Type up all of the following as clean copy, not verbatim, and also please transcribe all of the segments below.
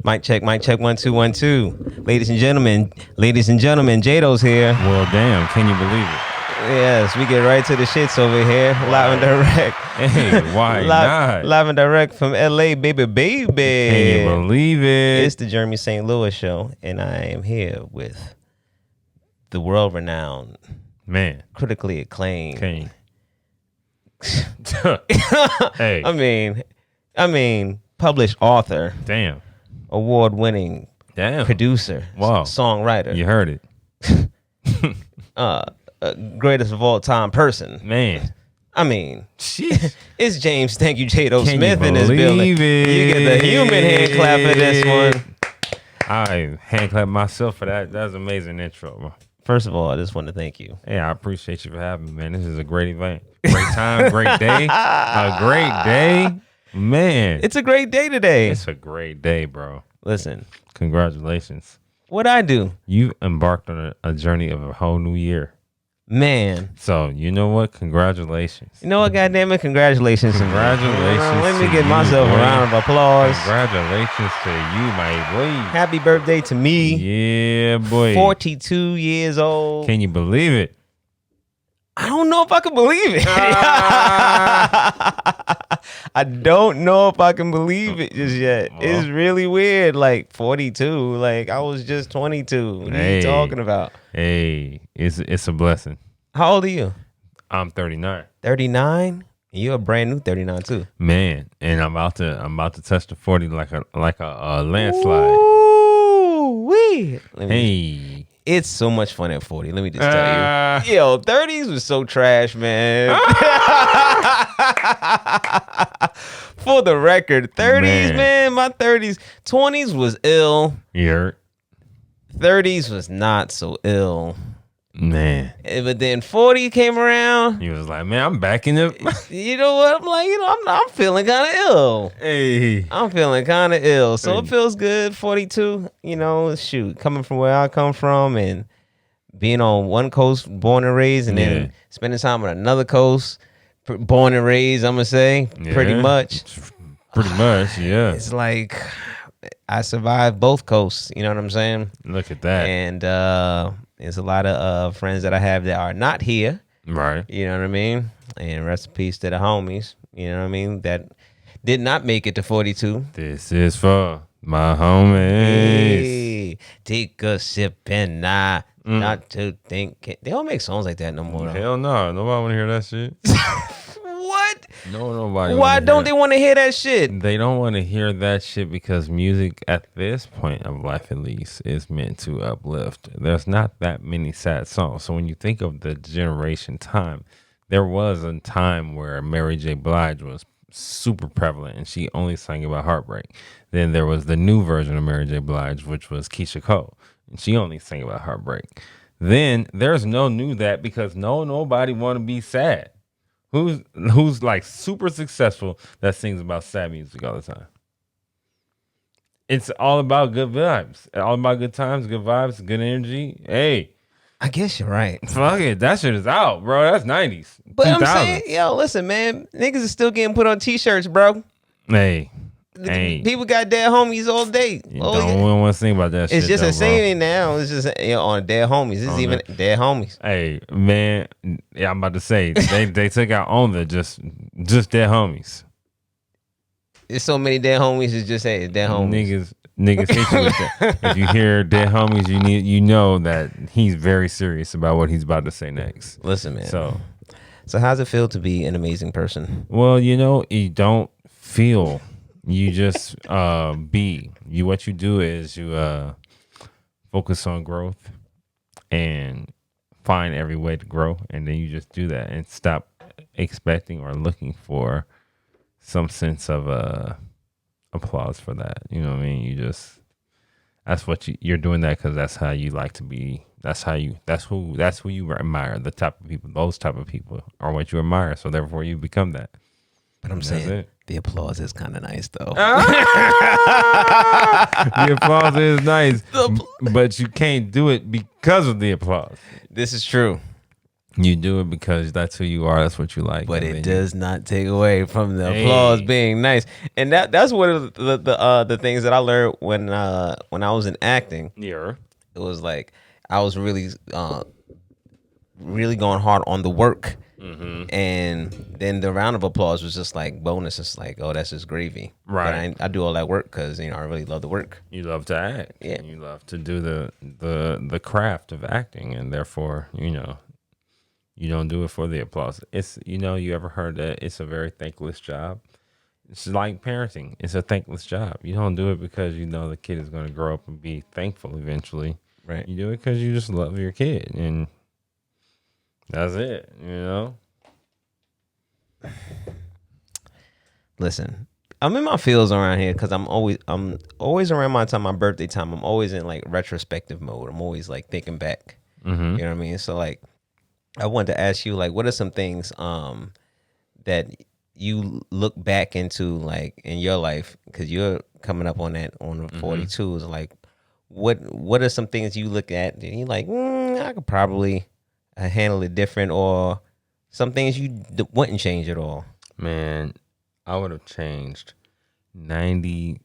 Mic check, 1 2 1 2. Ladies and gentlemen, J-Doe's here. Well, damn, can you believe it? Yes, we get right to the shits over here, live and direct. Hey, why not? Live and direct from LA, baby. Can you believe it? It's the Jermy St. Louis show, and I am here with the world-renowned, critically acclaimed. Hey. I mean, published author. Damn. Award-winning. Damn. Producer. Wow. Songwriter. You heard it. Greatest of all time person. Man. I mean, Jeez. It's James. Thank you, J-Doe Can Smith you in this building. believe You get the human hand clap for this one. I hand clap myself for that. That was an amazing intro, bro. First of all, I just want to thank you. Hey, I appreciate you for having me, man. This is a great event. Great time, great day. A great day. Man. It's a great day today. It's a great day, bro. Listen. Congratulations. What'd I do? You embarked on a journey of a whole new year. Man. So, you know what? Congratulations. You know what, goddammit? Congratulations. Congratulations. Let me give myself a round of applause. Congratulations to you, my boy. Happy birthday to me. Yeah, boy. 42 years old. Can you believe it? I don't know if I can believe it. I don't know if I can believe it just yet. It's really weird. Like 42. Like I was just 22. What are you talking about? Hey, it's a blessing. How old are you? I'm 39. 39? You're a brand new 39 too. Man, and I'm about to touch the 40 like a landslide. Ooh, wee. Hey. It's so much fun at 40. Let me just tell you. Yo, 30s was so trash, man. For the record, 30s, man, my 30s. 20s was ill. You heard? 30s was not so ill. Man. But then 40 came around. He was like, man, I'm back in the... You know what? I'm like, I'm feeling kind of ill. Hey. I'm feeling kind of ill. So it feels good, 42. You know, shoot, coming from where I come from and being on one coast, born and raised, and then spending time on another coast, born and raised, I'm going to say, pretty much. Pretty much, yeah. It's like I survived both coasts. You know what I'm saying? Look at that. And there's a lot of friends that I have that are not here. Right. You know what I mean? And rest in peace to the homies. You know what I mean? That did not make it to 42. This is for my homies. Hey, take a sip and not to think. They don't make songs like that no more. Hell no. Nobody want to hear that shit. What? No, nobody. Why don't they want to hear that shit? They don't want to hear that shit because music at this point of life, at least, is meant to uplift. There's not that many sad songs. So when you think of the generation time, there was a time where Mary J. Blige was super prevalent and she only sang about heartbreak. Then there was the new version of Mary J. Blige, which was Keisha Cole, and she only sang about heartbreak. Then there's no new that because nobody want to be sad. Who's like super successful that sings about sad music all the time? It's all about good vibes. All about good times, good vibes, good energy. Hey. I guess you're right. Fuck it. That shit is out, bro. That's 90s. But 2000s. I'm saying, yo, listen, man. Niggas is still getting put on t-shirts, bro. Hey. People got dead homies all day. We don't want to sing about that shit. It's just a saying now. It's just on dead homies. It's even dead homies. Hey, man. Yeah, I'm about to say they took out on the just dead homies. There's so many dead homies. It's just dead homies. Niggas hit you with that. If you hear dead homies, you know that he's very serious about what he's about to say next. Listen, man. So how's it feel to be an amazing person? Well, you don't feel. You just be. What you do is you focus on growth and find every way to grow, and then you just do that and stop expecting or looking for some sense of applause for that. You know what I mean? You just you're doing that because that's how you like to be. That's who you admire. The type of people, those type of people are what you admire. So therefore, you become that. But I'm saying the applause is kind of nice, though. The applause is nice, but you can't do it because of the applause. This is true. You do it because that's who you are. That's what you like. But it does not take away from the applause being nice. And that's one of the things that I learned when I was in acting. Yeah. It was like I was really really going hard on the work. And then the round of applause was just like bonus. It's like, oh, that's just gravy. Right. But I do all that work because I really love the work. You love to act. Yeah. You love to do the craft of acting, and therefore, you don't do it for the applause. It's you ever heard that it's a very thankless job? It's like parenting. It's a thankless job. You don't do it because the kid is going to grow up and be thankful eventually. Right. You do it because you just love your kid, and that's it. Listen, I'm in my feels around here because I'm always around my birthday time. I'm always in like retrospective mode. I'm always like thinking back. You know what I mean? So like, I wanted to ask you, like, what are some things that you look back into, like, in your life, because you're coming up on the 42s, like, what are some things you look at and you're like, I could probably handle it different, or some things you wouldn't change at all? Man, I would have changed 90,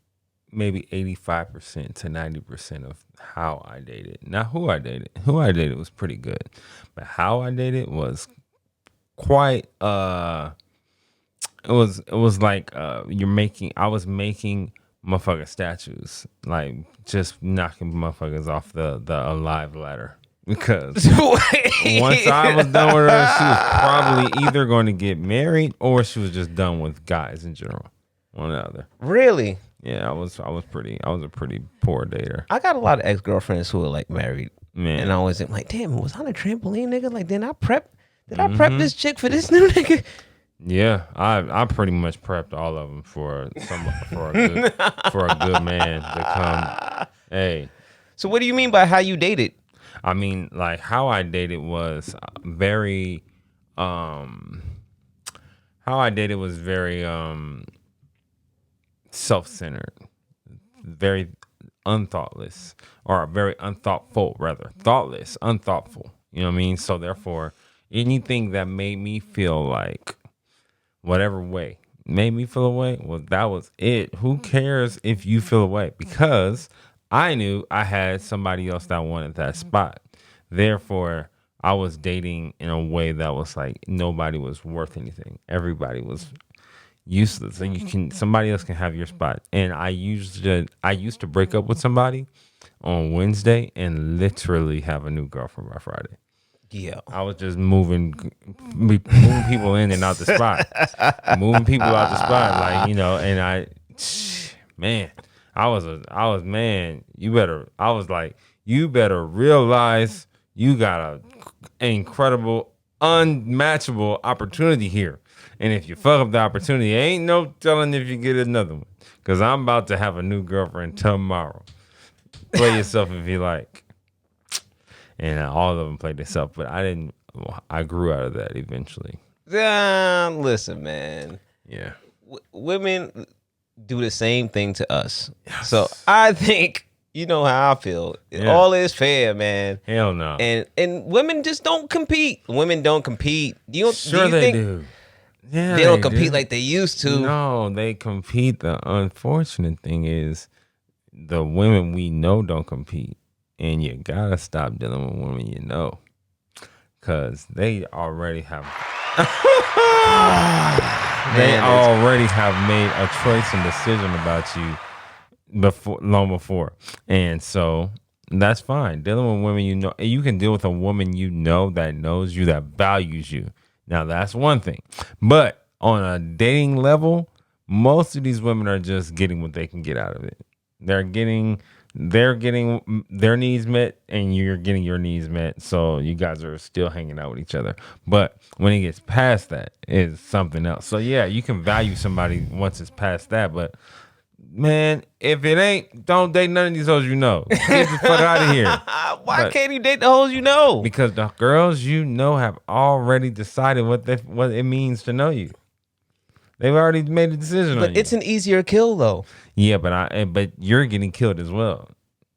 maybe 85% to 90% of how I dated. Not who I dated. Who I dated was pretty good, but how I dated was quite it was like I was making motherfucker statues, like just knocking motherfuckers off the alive ladder, because once I was done with her, she was probably either going to get married or she was just done with guys in general, one or the other. Really? Yeah, I was a pretty poor dater. I got a lot of ex-girlfriends who are like married. Man. And I always am like, damn, was I on a trampoline, nigga? Like, did I prep this chick for this new nigga? Yeah, I pretty much prepped all of them for a good man to come. Hey. So what do you mean by how you dated? I mean, like, how I dated was very self-centered, very unthoughtless, or very unthoughtful, rather. Thoughtless, unthoughtful. You know what I mean? So therefore, anything that made me feel like whatever way made me feel away, well, that was it. Who cares if you feel away? Because I knew I had somebody else that wanted that spot. Therefore, I was dating in a way that was like nobody was worth anything. Everybody was useless. So somebody else can have your spot. And I used to break up with somebody on Wednesday and literally have a new girlfriend by Friday. Yeah, I was just moving people in and out the spot, moving people out the spot, like, and you better realize you got an incredible, unmatchable opportunity here. And if you fuck up the opportunity, ain't no telling if you get another one. Because I'm about to have a new girlfriend tomorrow. Play yourself if you like. And all of them played themselves, but I didn't. I grew out of that eventually. Listen, man. Yeah. Women do the same thing to us. Yes. So I think you know how I feel. Yeah. All is fair, man. Hell no. And women just don't compete. Women don't compete. Do you think do. Yeah, they don't compete like they used to. No, they compete. The unfortunate thing is the women we know don't compete. And you gotta stop dealing with women you know, because they already have made a choice and decision about you long before, and so that's fine. Dealing with women you know, you can deal with a woman you know that knows you, that values you. Now that's one thing, but on a dating level, most of these women are just getting what they can get out of it. They're getting their needs met, and you're getting your needs met. So you guys are still hanging out with each other. But when it gets past that, it's something else. So yeah, you can value somebody once it's past that. But man, if it ain't, don't date none of these hoes you know. Get the fuck out of here. Why can't you date the hoes you know? Because the girls you know have already decided what it means to know you. They've already made a decision on you. But it's an easier kill, though. Yeah, but you're getting killed as well.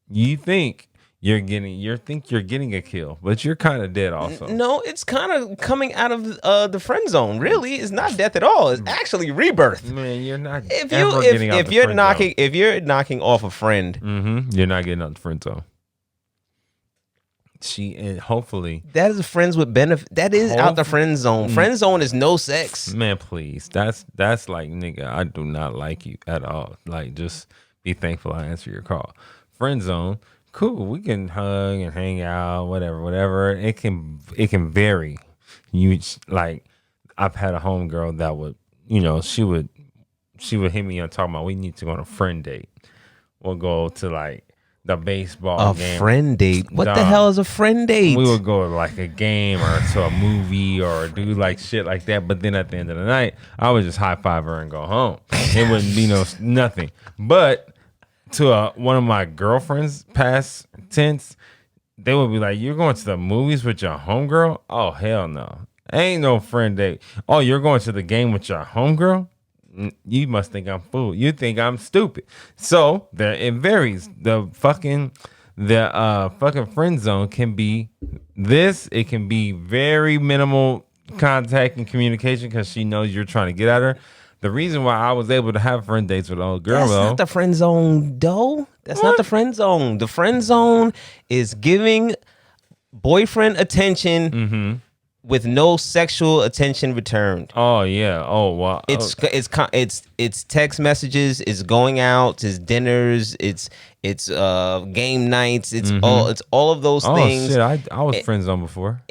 You think you think you're getting a kill, but you're kind of dead also. No, it's kind of coming out of the friend zone. Really, it's not death at all. It's actually rebirth. Man, you're not If ever getting out the you're friend knocking zone. if you're knocking off a friend, You're not getting out the friend zone. And hopefully that is friends with benefit. That is out the friend zone. Friend zone is no sex. Man, please. That's like, nigga, I do not like you at all. Like, just be thankful I answer your call. Friend zone, cool. We can hug and hang out, whatever. It can vary. You like, I've had a homegirl that would, she would hit me up talking about we need to go on a friend date. We'll go to like the baseball game. A friend date? What the hell is a friend date? We would go to like a game or to a movie or do like shit like that. But then at the end of the night, I would just high five her and go home. It wouldn't be nothing. But to one of my girlfriend's past tense, they would be like, "You're going to the movies with your homegirl? Oh, hell no. Ain't no friend date. Oh, you're going to the game with your homegirl? You must think I'm fool. You think I'm stupid." So it varies. The fucking friend zone can be this. It can be very minimal contact and communication because she knows you're trying to get at her. The reason why I was able to have friend dates with an old girl, That's not the friend zone, though. That's not the friend zone. The friend zone is giving boyfriend attention with no sexual attention returned. Oh yeah. Oh wow. It's text messages. It's going out. It's dinners. It's game nights. It's all of those things. Oh shit. I was friend zone before.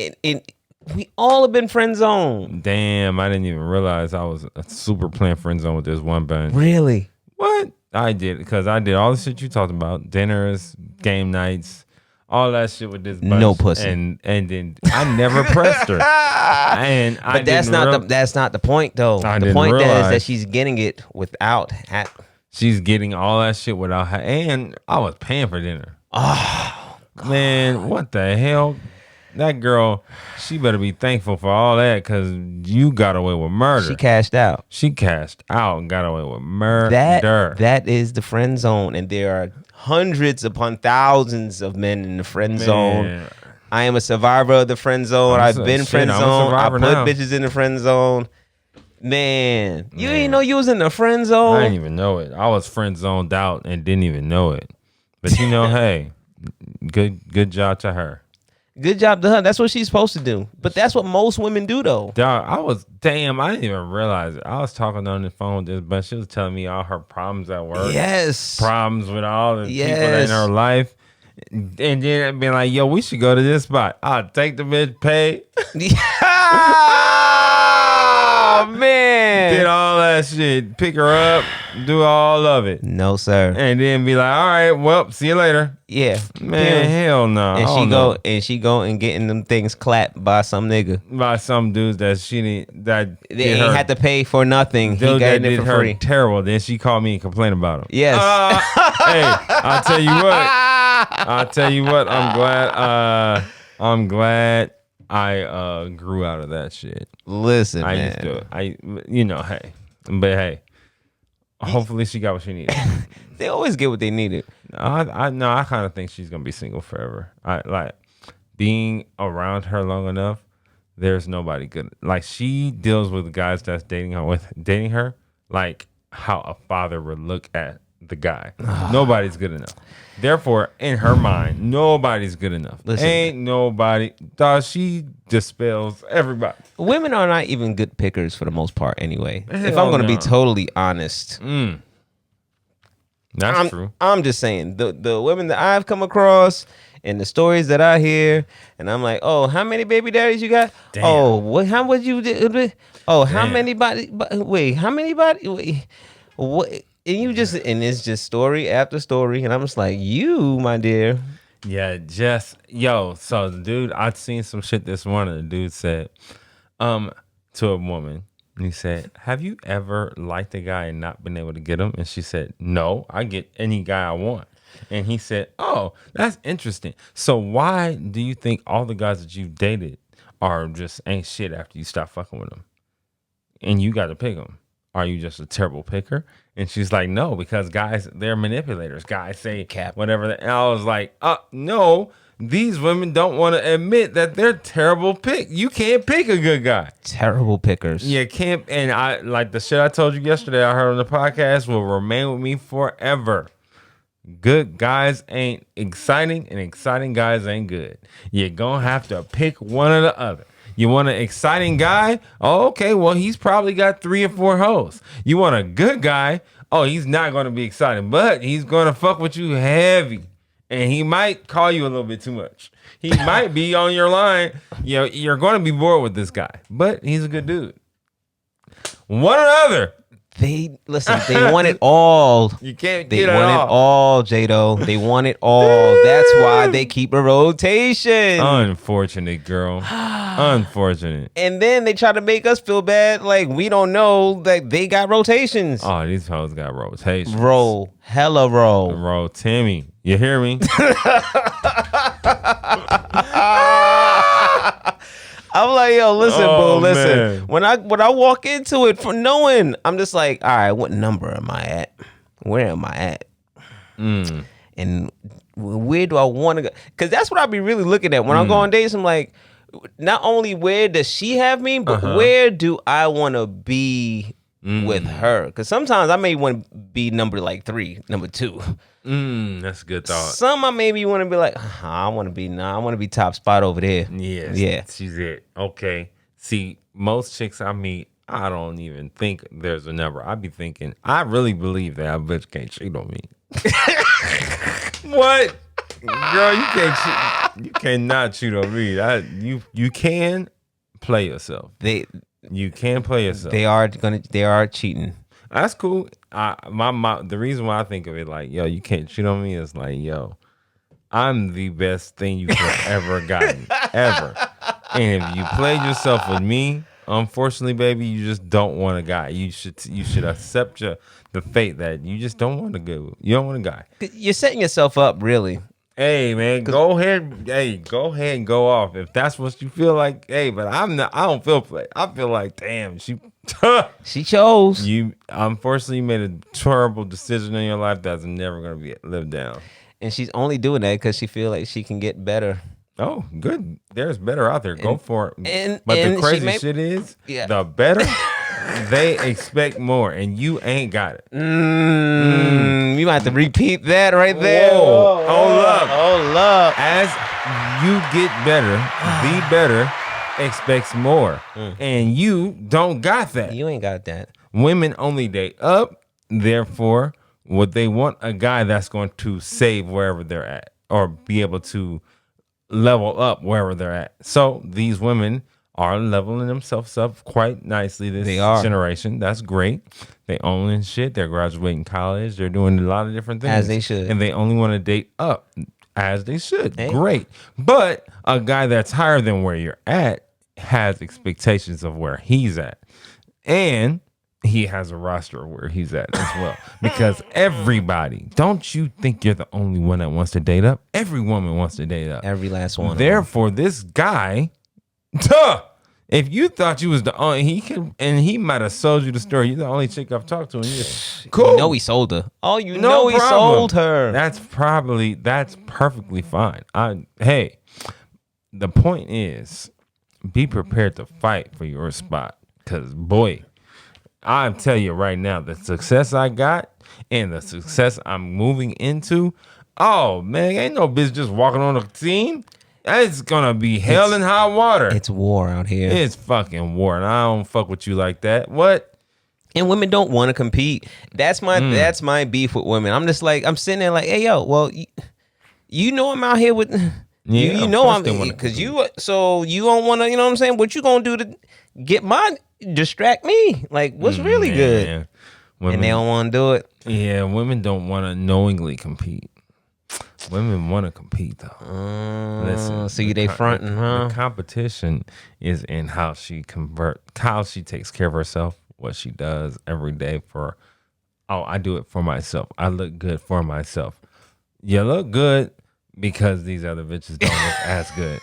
We all have been friend zone. Damn, I didn't even realize I was a super playing friend zone with this one band. Really? What? I did because I did all the shit you talked about: dinners, game nights, all that shit with this bunch. No pussy. And then I never pressed her. But that's not the point though. The point is that she's getting it without she's getting all that shit without and I was paying for dinner. Oh man, what the hell? That girl, she better be thankful for all that because you got away with murder. She cashed out. She cashed out and got away with murder. That is the friend zone, and there are hundreds upon thousands of men in the friend zone. I am a survivor of the friend zone. I've been friend zone. I put bitches in the friend zone. Man, you didn't know you was in the friend zone? I didn't even know it. I was friend zoned out and didn't even know it. But hey, good job to her. Good job to her. That's what she's supposed to do. But that's what most women do, though. Dog, I didn't even realize it. I was talking on the phone with this, but she was telling me all her problems at work. Yes. Problems with all the people in her life. And then being like, yo, we should go to this spot. I'll take the bitch, pay. Oh, man. Did all that shit. Pick her up. Do all of it. No, sir. And then be like, all right, well, see you later. Yeah. Man, hell no. And she go and getting them things clapped by some nigga. By some dudes that they ain't had to pay for nothing. He got it for free. Terrible. Then she called me and complained about him. Yes. Hey, I'll tell you what. I'm glad I grew out of that shit. Listen, I man. used to. Hey. Hopefully she got what she needed. They always get what they needed. I kind of think she's gonna be single forever. I like being around her long enough. There's nobody good. Like she deals with guys that's dating her like how a father would look at the guy. Nobody's good enough. Therefore, in her mind, nobody's good enough. Listen, ain't nobody. Dog, she dispels everybody. Women are not even good pickers for the most part anyway. If I'm going to be totally honest. That's true. I'm just saying, the women that I've come across and the stories that I hear, and I'm like, oh, how many baby daddies you got? Damn. Oh, what? How would you do? Oh, how many body? Wait, how many body? Wait, what? And it's just story after story, and I'm just like, you, my dear. Yeah, so the dude, I'd seen some shit this morning. The dude said, to a woman, and he said, have you ever liked a guy and not been able to get him? And she said, no, I get any guy I want. And he said, oh, that's interesting. So why do you think all the guys that you've dated are just ain't shit after you stop fucking with them? And you got to pick them. are you just a terrible picker? And she's like, no, because guys, they're manipulators. Guys say Cap. whatever. And I was like, no, these women don't want to admit that they're terrible pick. You can't pick a good guy. Terrible pickers. You can't. And I like the shit I told you yesterday, I heard on the podcast will remain with me forever. Good guys ain't exciting and exciting guys ain't good. You're going to have to pick one or the other. You want an exciting guy? Oh, okay, well, he's probably got 3 or 4 hoes. You want a good guy? Oh, he's not going to be exciting, but he's going to fuck with you heavy. And he might call you a little bit too much. He might be on your line. You know, you're going to be bored with this guy, but he's a good dude. One or the other. They want it all. You can't They get it want all. it all, J-Doe. They want it all. That's why they keep a rotation. Unfortunate, girl. Unfortunate. And then they try to make us feel bad like we don't know that they got rotations. Oh, these hoes got rotations. Hella roll. Roll, Timmy. You hear me? I'm like, yo, listen, Oh, boo, listen. man. When I walk into it for knowing, I'm just like, all right, what number am I at? Where am I at? And where do I want to go? Because that's what I be really looking at when I go on dates. I'm like, not only where does she have me, but where do I want to be with her? Because sometimes I may want to be number like 3, number 2. That's a good thought. Some I maybe want to be like, I want to be top spot over there. Yes. Yeah. She's it. Okay. See, most chicks I meet, I don't even think there's a number. I be thinking, I really believe that a bitch can't cheat on me. What? Girl, you can't cheat. You cannot cheat on me. You can play yourself. You can play yourself. They are cheating. That's cool. The reason why I think of it like, yo, you can't cheat on me is like, yo, I'm the best thing you could have ever gotten, ever. And if you played yourself with me, unfortunately, baby, you just don't want a guy. You should accept the fate that you just don't want a good. You don't want a guy. You're setting yourself up, really. Hey man, go ahead. Hey, go ahead and go off if that's what you feel like. Hey, but I'm not. I don't feel play. I feel like, damn, she chose. You unfortunately made a terrible decision in your life that's never gonna be lived down. And she's only doing that because she feel like she can get better. Oh, good. There's better out there. Go for it. But and the crazy shit is, the better they expect more, and you ain't got it. You might have to repeat that right there. Whoa. Hold up. Hold up. As you get better, the better expects more, and you don't got that. You ain't got that. Women only date up. Therefore, what they want a guy that's going to save wherever they're at, or be able to level up wherever they're at. So these women are leveling themselves up quite nicely this generation. That's great. They own shit. They're graduating college. They're doing a lot of different things. As they should. And they only want to date up. As they should. Hey. Great. But a guy that's higher than where you're at has expectations of where he's at. And he has a roster of where he's at as well. Because everybody, don't you think you're the only one that wants to date up? Every woman wants to date up. Every last one. Therefore, this guy, if you thought you was the only, he might have sold you the story. You're the only chick I've talked to. And you're cool. You know he sold her. Oh, you know he sold her. That's perfectly fine. Hey, the point is, be prepared to fight for your spot. Because, boy, I'll tell you right now, the success I got and the success I'm moving into, oh, man, ain't no bitch just walking on a team. It's going to be hell and high water. It's war out here. It's fucking war, and I don't fuck with you like that. What? And women don't want to compete. That's my beef with women. I'm just like, I'm sitting there like, hey, yo, well, you know I'm out here with... Yeah, you know I'm because you don't want to, you know what I'm saying? What you gonna do to distract me? Like, what's really good? Women, and they don't want to do it. Yeah, women don't want to knowingly compete. Women want to compete though. Listen, so they fronting, huh? The competition is in how she takes care of herself, what she does every day for. Oh, I do it for myself. I look good for myself. You look good because these other bitches don't look as good.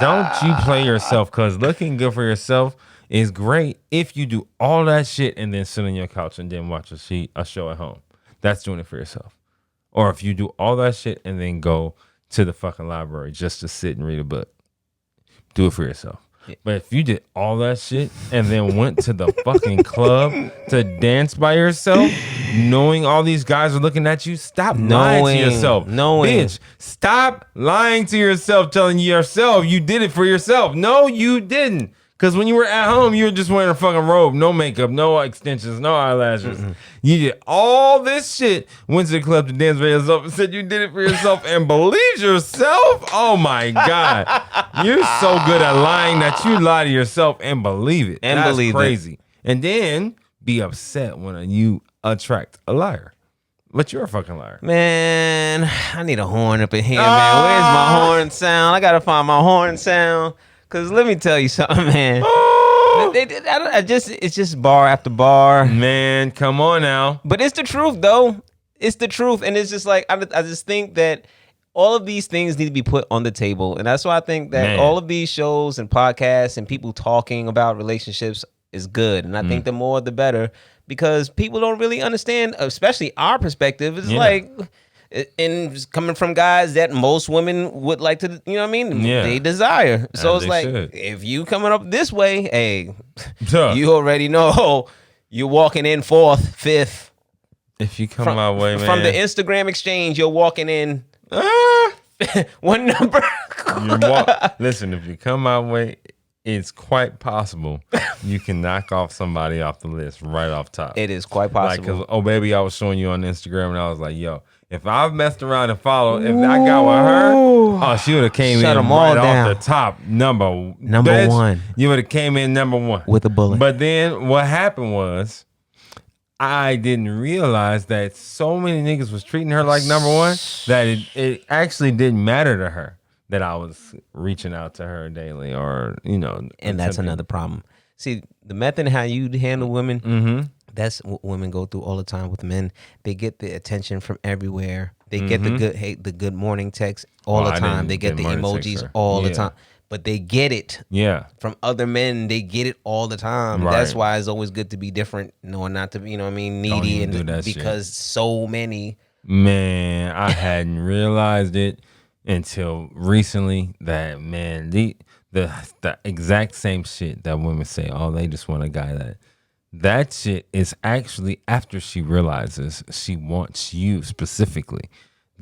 Don't you play yourself, because looking good for yourself is great if you do all that shit and then sit on your couch and then watch a show at home. That's doing it for yourself. Or if you do all that shit and then go to the fucking library just to sit and read a book, do it for yourself. Yeah. But if you did all that shit and then went to the fucking club to dance by yourself, knowing all these guys are looking at you, stop lying to yourself. Bitch, stop lying to yourself, telling yourself you did it for yourself. No, you didn't. Because when you were at home, you were just wearing a fucking robe, no makeup, no extensions, no eyelashes. Mm-mm. You did all this shit, went to the club to dance by yourself and said you did it for yourself and believed yourself? Oh my God. You're so good at lying that you lie to yourself and believe it. And That's crazy. And then be upset when you attract a liar. But you're a fucking liar. Man, I need a horn up in here, man. Where's my horn sound? I got to find my horn sound. Cause let me tell you something, man. It's just bar after bar. Man, come on now. But it's the truth, though. It's the truth, and it's just like I just think that all of these things need to be put on the table, and that's why I think that all of these shows and podcasts and people talking about relationships is good, and I think the more the better, because people don't really understand, especially our perspective. It's like. And coming from guys that most women would like to, you know what I mean? Yeah. They desire. So it's like, if you coming up this way, hey, you already know you're walking in 4th, 5th. If you come my way, man. From the Instagram exchange, you're walking in one number. Listen, if you come my way, it's quite possible you can knock off somebody off the list right off top. It is quite possible. Like, oh, baby, I was showing you on Instagram, and I was like, yo, if I've messed around and followed, if I got with her, oh, she would have came in right off the top. Number one. You would have came in number one. With a bullet. But then what happened was, I didn't realize that so many niggas was treating her like number one that it actually didn't matter to her that I was reaching out to her daily or, you know. And that's another problem. See, the method how you handle women, that's what women go through all the time with men. They get the attention from everywhere. They get the good morning text all the time. They get the emojis all the time. But they get it from other men. They get it all the time. Right. That's why it's always good to be different, knowing not to be, you know what I mean, needy, and because so many. Man, I hadn't realized it until recently that, man, the exact same shit that women say, oh, they just want a guy that shit is actually after she realizes she wants you specifically.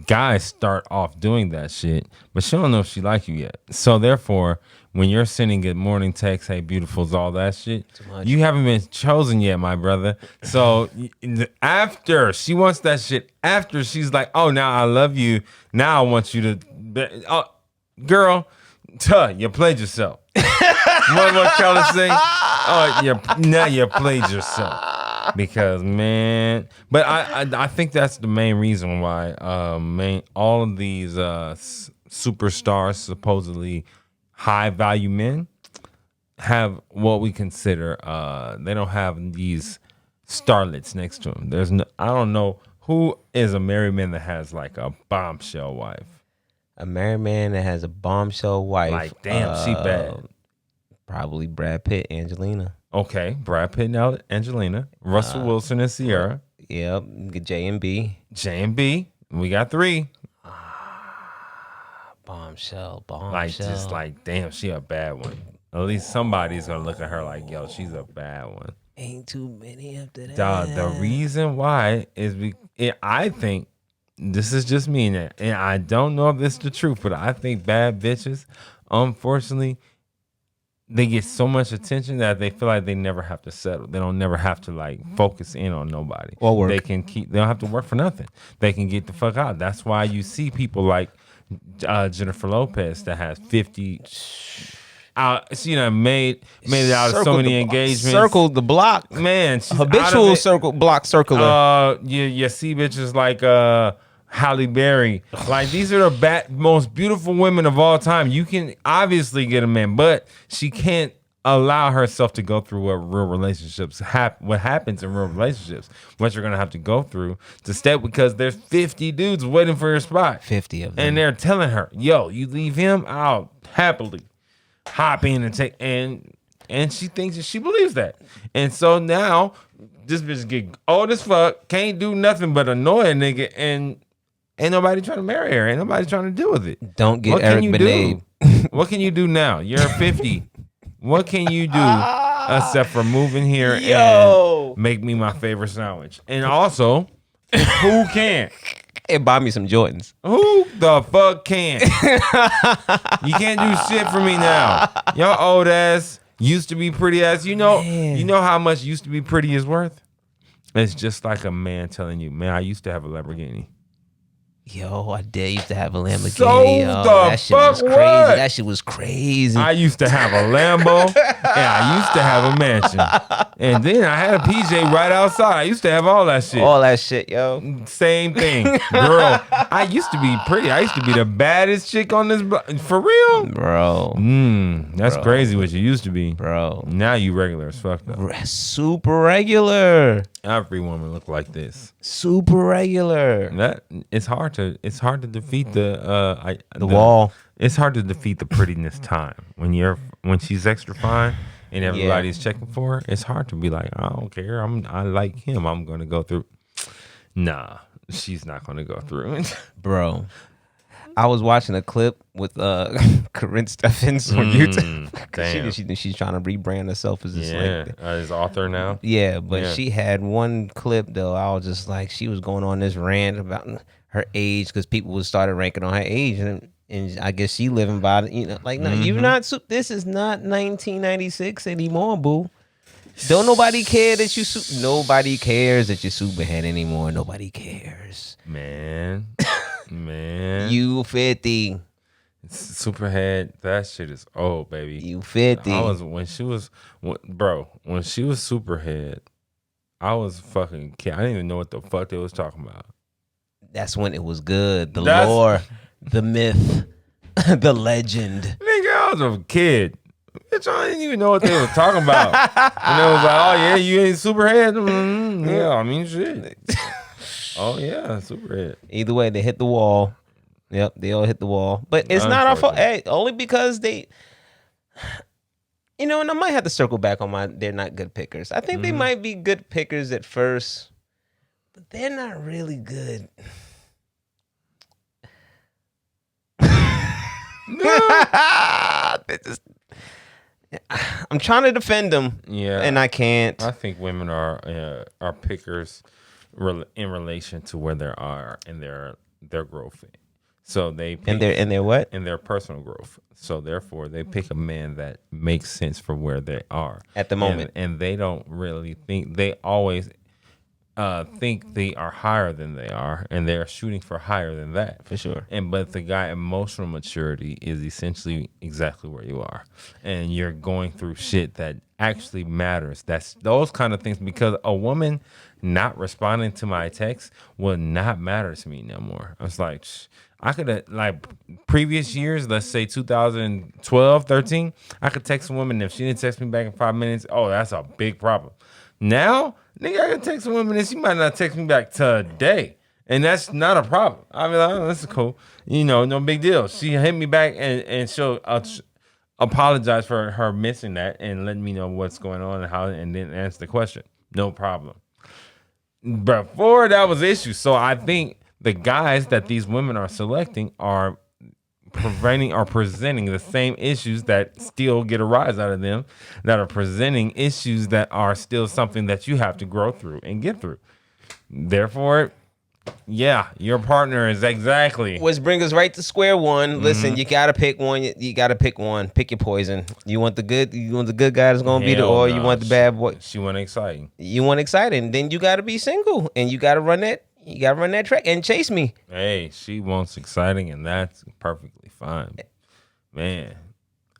Guys start off doing that shit, but she don't know if she like you yet. So therefore, when you're sending good morning texts, hey, beautifuls, all that shit, you haven't been chosen yet, my brother. So after she wants that shit, after she's like, oh, now I love you. Now I want you to, girl, you played yourself. what Kelly say? Oh, now you played yourself. Because, man, but I think that's the main reason why all of these superstars, supposedly high value men, have what we consider they don't have these starlets next to them. I don't know who is a married man that has like a bombshell wife. A married man that has a bombshell wife. Like, damn, she bad. Probably Brad Pitt, Angelina. Okay, Brad Pitt and Angelina. Russell Wilson and Sierra. Yep, J and B. We got 3. Bombshell. Like, just like, damn, she a bad one. At least somebody's gonna look at her like, yo, she's a bad one. Ain't too many after that. Dog, the reason why is I think, this is just me, and I don't know if this is the truth, but I think bad bitches, unfortunately, they get so much attention that they feel like they never have to settle. They don't never have to like focus in on nobody. Or work. They don't have to work for nothing. They can get the fuck out. That's why you see people like Jennifer Lopez that has 50 she made it out of so many engagements. Circled the block. Man, she's habitual circular. You see bitches like Halle Berry. Like, these are the most beautiful women of all time. You can obviously get a man, but she can't allow herself to go through what real relationships what happens in real relationships, what you're gonna have to go through to step, because there's 50 dudes waiting for your spot. 50 of them. And they're telling her, yo, you leave him, I'll happily hop in and take, and And she thinks that she believes that. And so now this bitch get old as fuck, can't do nothing but annoy a nigga, and ain't nobody trying to marry her. Ain't nobody trying to deal with it. Don't get What Eric can you Benet. do? What can you do now? You're 50. What can you do except for moving here and make me my favorite sandwich? And also, who can? And buy me some Jordans. Who the fuck can? You can't do shit for me now. Your old ass used to be pretty ass. You know how much used to be pretty is worth? It's just like a man telling you, man, I used to have a Lamborghini. Yo, I did used to have a Lamborghini. So yo. That shit was crazy. What? That shit was crazy. I used to have a Lambo and I used to have a mansion. And then I had a PJ right outside. I used to have all that shit. All that shit, yo. Same thing. Girl, I used to be pretty. I used to be the baddest chick on this block. For real? Bro. That's crazy what you used to be. Bro. Now you regular as fuck though. Super regular. Every woman look like this. Super regular. It's hard to defeat the wall. It's hard to defeat the prettiness time when she's extra fine and everybody's checking for her. It's hard to be like, I don't care. I like him. I'm gonna go through. Nah, she's not gonna go through. Bro, I was watching a clip with Corinne Steffens on YouTube. She's trying to rebrand herself as this as author now. Yeah, but she had one clip though. I was just like, she was going on this rant about her age because people would started ranking on her age, and I guess she living by it. You know, like no, you're not. This is not 1996 anymore, boo. Don't nobody care that you. Nobody cares that you're superhead anymore. Nobody cares, man. You 50. Superhead, that shit is old, baby. You 50. When she was Superhead, I was fucking kid. I didn't even know what the fuck they was talking about. That's when it was good. The lore, the myth, the legend. Nigga, I was a kid. Bitch, I didn't even know what they was talking about. And it was like, oh yeah, you ain't Superhead? Yeah, I mean shit. Oh yeah, Superhead. Either way, they hit the wall. Yep, they all hit the wall. But it's not our fault. Hey, only because they, and I might have to circle back on they're not good pickers. I think they might be good pickers at first, but they're not really good. I'm trying to defend them. Yeah. And I can't. I think women are pickers in relation to where they are in their growth. So they pick, in their what? In their personal growth. So therefore, they pick a man that makes sense for where they are at the moment, and they don't really think. They always think they are higher than they are, and they're shooting for higher than that for sure. But the guy emotional maturity is essentially exactly where you are, and you're going through shit that actually matters. That's those kind of things, because a woman not responding to my text will not matter to me no more. I was like, I could have, like, previous years, let's say 2012, 13, I could text a woman, if she didn't text me back in 5 minutes, oh, that's a big problem. Now, nigga, I can text a woman and she might not text me back today. And that's not a problem. I mean, like, oh, that's cool. No big deal. She hit me back and she'll apologize for her missing that and let me know what's going on and then answer the question. No problem. Before that was issue. So I think the guys that these women are selecting are presenting the same issues that still get a rise out of them, that are presenting issues that are still something that you have to grow through and get through. Therefore, yeah, your partner is exactly. Which brings us right to square one. Listen, you gotta pick one. You gotta pick one. Pick your poison. You want the good. You want the good guy that's gonna be the, or you want the bad boy. She want exciting. You want exciting. Then you gotta be single, and you gotta run that. You gotta run that track and chase me. Hey, she wants exciting, and that's perfectly fine, man.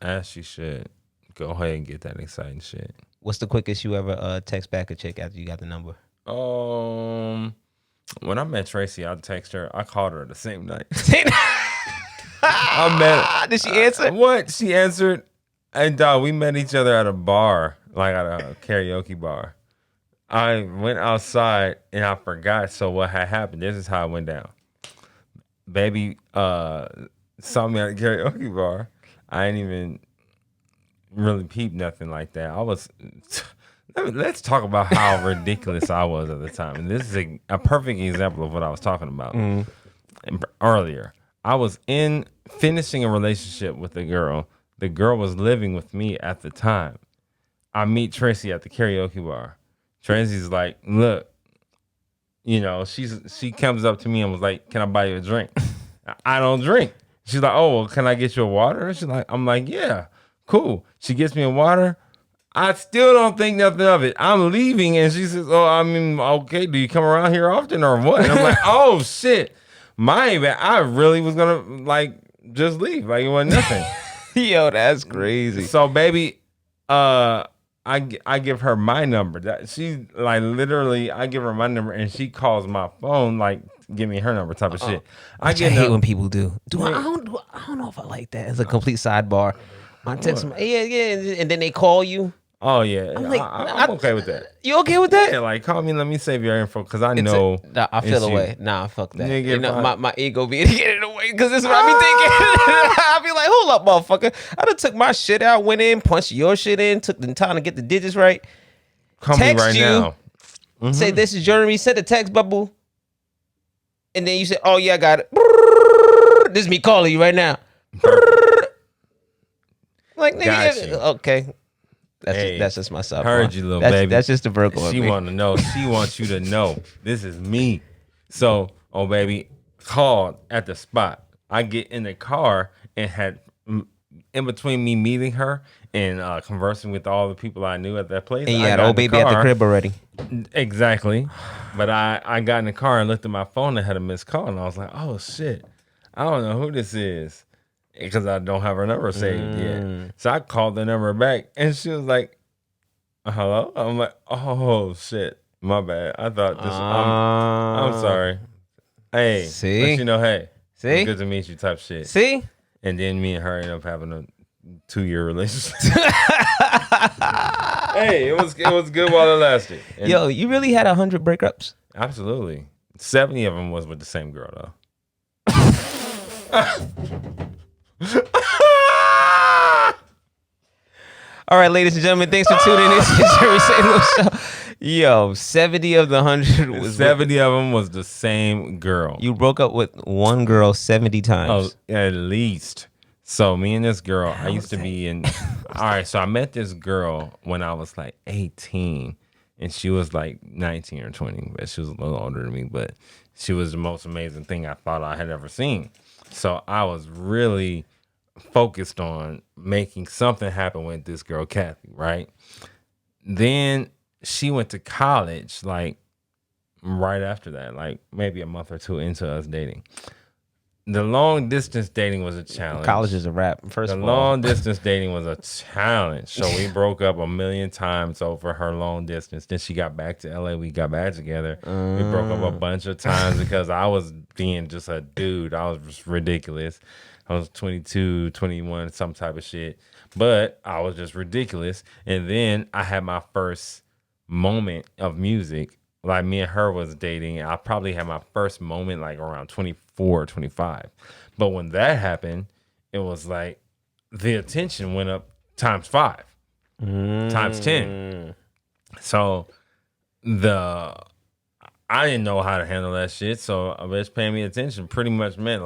As she should. Go ahead and get that exciting shit. What's the quickest you ever text back a chick after you got the number? When I met Tracy, I text her. I called her the same night. I met. Did she answer? What? She answered. And we met each other at a bar, like at a karaoke bar. I went outside and I forgot. So what had happened? This is how it went down. Baby saw me at a karaoke bar. I didn't even really peep nothing like that. I was. Let's talk about how ridiculous I was at the time. And this is a perfect example of what I was talking about earlier. I was finishing a relationship with a girl. The girl was living with me at the time. I meet Tracy at the karaoke bar. Tracy's like, look, she comes up to me and was like, can I buy you a drink? I don't drink. She's like, oh, well, can I get you a water? I'm like, yeah, cool. She gets me a water. I still don't think nothing of it. I'm leaving, and she says, oh, I mean, okay, do you come around here often or what? And I'm like, oh, shit. My bad. I really was going to, just leave. Like, it wasn't nothing. Yo, that's crazy. So, baby, I give her my number. Literally, I give her my number, and she calls my phone, give me her number type of shit. I hate when people do. I don't know if I like that. It's a complete sidebar. I text them, yeah, and then they call you. Oh yeah, I'm okay with that. You okay with that? Yeah, call me. Let me save your info because I know. I feel away. Nah, fuck that. My ego be getting away because this is what I be thinking. I be like, hold up, motherfucker. I done took my shit out, went in, punched your shit in, took the time to get the digits right. Call me right now. Say this is Jeremy. Set the text bubble, and then you say, oh yeah, I got it. This is me calling you right now. Like nigga, okay. That's just myself. Heard you, little baby. That's just the Virgo. She want to know. She wants you to know. This is me. So, oh baby, called at the spot. I get in the car and had in between me meeting her and conversing with all the people I knew at that place. And you had old baby at the crib already. Exactly. But I got in the car and looked at my phone and had a missed call, and I was like, oh shit, I don't know who this is. Because I don't have her number saved yet. So I called the number back, and she was like, hello? I'm like, oh, shit. My bad. I thought this... I'm sorry. Hey. See? But hey. See? Good to meet you type shit. See? And then me and her ended up having a 2-year relationship. Hey, it was good while it lasted. And yo, you really had 100 breakups? Absolutely. 70 of them was with the same girl, though. All right, ladies and gentlemen, thanks for tuning in to the JSLSHOW. Yo, 70 of the 100 was 70 of them was the same girl. You broke up with one girl 70 times. Oh, at least. So me and this girl, I used to be in. All right, so I met this girl when I was 18, and she was 19 or 20, but she was a little older than me. But she was the most amazing thing I thought I had ever seen. So I was really focused on making something happen with this girl, Kathy, right? Then she went to college, right after that, maybe a month or two into us dating. The long distance dating was a challenge. College is a wrap. First of all, the long distance dating was a challenge. So we broke up a million times over her long distance. Then she got back to LA. We got back together. We broke up a bunch of times because I was being just a dude. I was just ridiculous. I was 22, 21, some type of shit. But I was just ridiculous. And then I had my first moment of music. Me and her was dating. I probably had my first moment around 24 or 25. But when that happened, it was the attention went up times 5, times 10. So I didn't know how to handle that shit. So a bitch paying me attention pretty much meant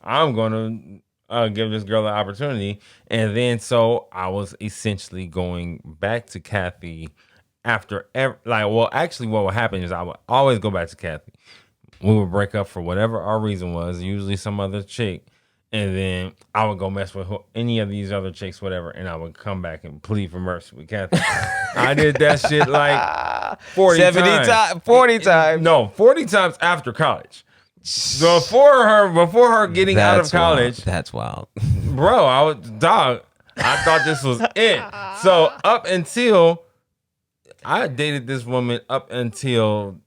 I'm going to give this girl an opportunity. And then so I was essentially going back to Kathy after actually what would happen is I would always go back to Kathy. We would break up for whatever our reason was, usually some other chick, and then I would go mess with any of these other chicks, whatever, and I would come back and plead for mercy with Kathy. I did that shit 40 times. 40 times. No, 40 times after college. Before her getting out of college. Wild. That's wild. Bro, I thought this was it. So up until I dated this woman up until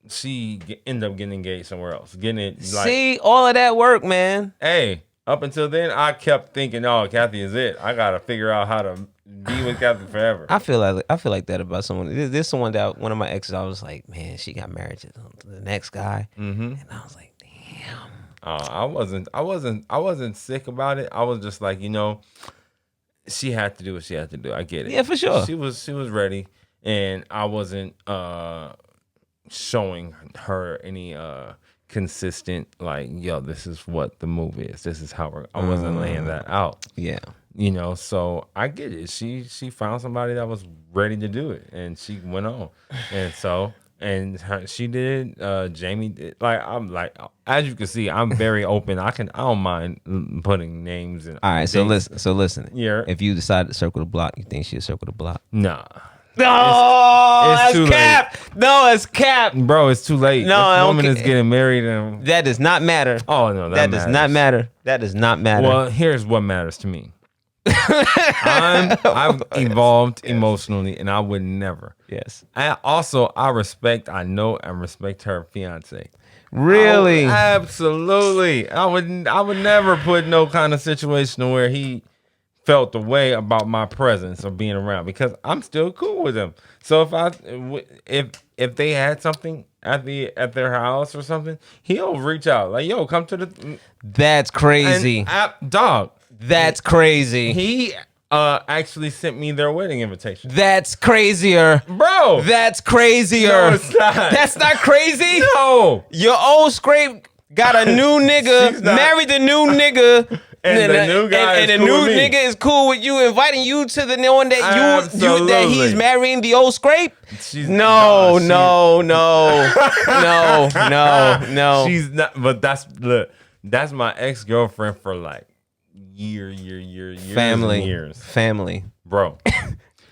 she ended up getting engaged somewhere else. See, all of that work, man. Hey, up until then, I kept thinking, oh, Kathy is it. I got to figure out how to be with Kathy forever. I feel like that about someone. This is someone that one of my exes, I was like, man, she got married to the next guy. And I was like, damn. I wasn't sick about it. I was just she had to do what she had to do. I get it. Yeah, for sure. She was ready, and I wasn't showing her any consistent like, yo, this is what the move is. This is how I wasn't laying that out. Yeah. You know, so I get it. She found somebody that was ready to do it, and she went on. And so, she did. Jamie did. I'm like, as you can see, I'm very open. I don't mind putting names in. All right, so listen. Yeah. If you decide to circle the block, you think she'll circle the block? Nah. No, it's too cap. late. No, it's cap. Bro, it's too late. No, the woman is getting married, and that does not matter. Oh no, that does not matter. That does not matter. Well, here's what matters to me. I've evolved emotionally, and I would never. Yes. I respect. I know and respect her fiance. Really? Absolutely. I would never put no kind of situation where he felt the way about my presence or being around, because I'm still cool with him. So if they had something at their house or something, he'll reach out like, yo, come to the. That's crazy. Dog. That's crazy. He actually sent me their wedding invitation. That's crazier. Bro. That's crazier. No, it's not. That's not crazy? No. Your old scrape got a new nigga, married the new nigga. And the new guy and is the cool new with me. nigga is cool with you, inviting you to the one that that he's marrying the old scrape. She's no. She's not. But that's my ex-girlfriend for like years, family, bro.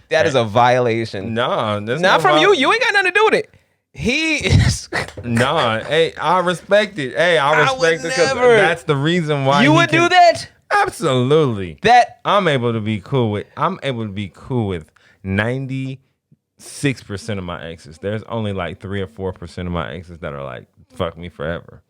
That is a violation. No, not from you. You ain't got nothing to do with it. He is. Nah, hey, I respect it. Hey, I respect it because that's the reason why you would do that. Absolutely. That I'm able to be cool with 96% of my exes. There's only like 3 or 4% of my exes that are like, fuck me forever.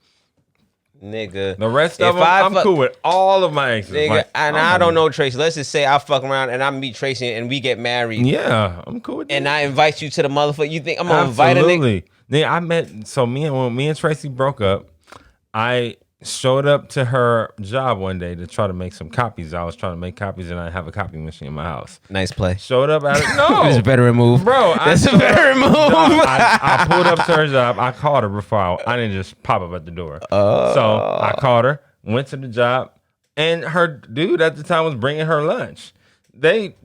Nigga. The rest of them, I'm cool with all of my exes. Nigga, like, and I don't know Tracy. Let's just say I fuck around and I meet Tracy and we get married. Yeah, I'm cool with that. And I invite you to the motherfucker. You think I'm gonna invite a nigga? When me and Tracy broke up, I showed up to her job one day to try to make some copies. I was trying to make copies and I have a copy machine in my house. Nice play. Showed up at it. No. It's a better move. Bro, that's a better move. I pulled up to her job. I called her before I didn't just pop up at the door. So I called her, went to the job, and her dude at the time was bringing her lunch. I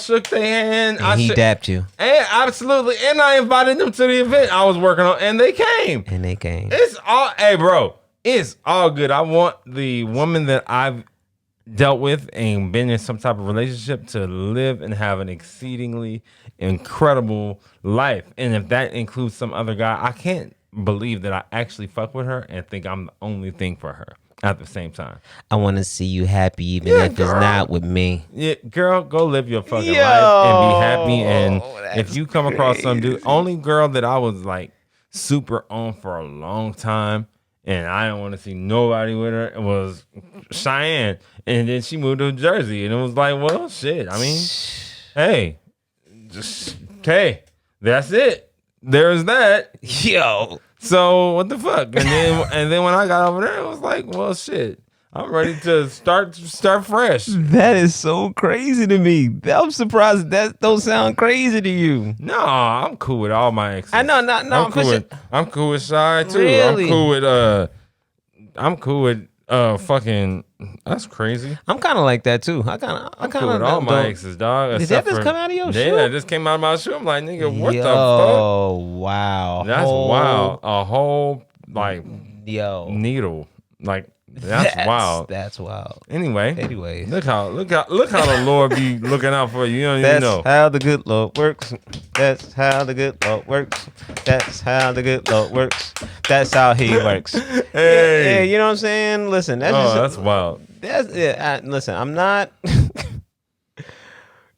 shook their hand. And he dapped you. And absolutely. And I invited them to the event I was working on, and they came. It's all good. I want the woman that I've dealt with and been in some type of relationship to live and have an exceedingly incredible life. And if that includes some other guy, I can't believe that I actually fuck with her and think I'm the only thing for her at the same time. I want to see you happy even if it's not with me. Yeah, girl, go live your fucking life and be happy. And if you come across some dude, only girl that I was like super on for a long time, and I didn't want to see nobody with her, it was Cheyenne. And then she moved to Jersey. And it was like, well, shit. I mean, hey, that's it. There's that. Yo. So what the fuck? And then when I got over there, it was like, well, shit. I'm ready to start fresh. That is so crazy to me. I'm surprised that don't sound crazy to you. No, I'm cool with all my exes. I know, I'm cool with Shy too. Really? I'm cool with fucking. That's crazy. I'm kind of like that too. I'm cool with all my exes, dog. Did that just come out of your shoe? Yeah, it just came out of my shoe. I'm like, nigga, what the fuck? Oh wow, that's wild. A whole like needle, like. That's wild. That's wild. Anyway, look how the Lord be looking out for you. You don't even know. That's how the good Lord works. That's how the good Lord works. That's how the good Lord works. That's how He works. Hey, yeah, you know what I'm saying? Listen, that's wild. Listen, I'm not.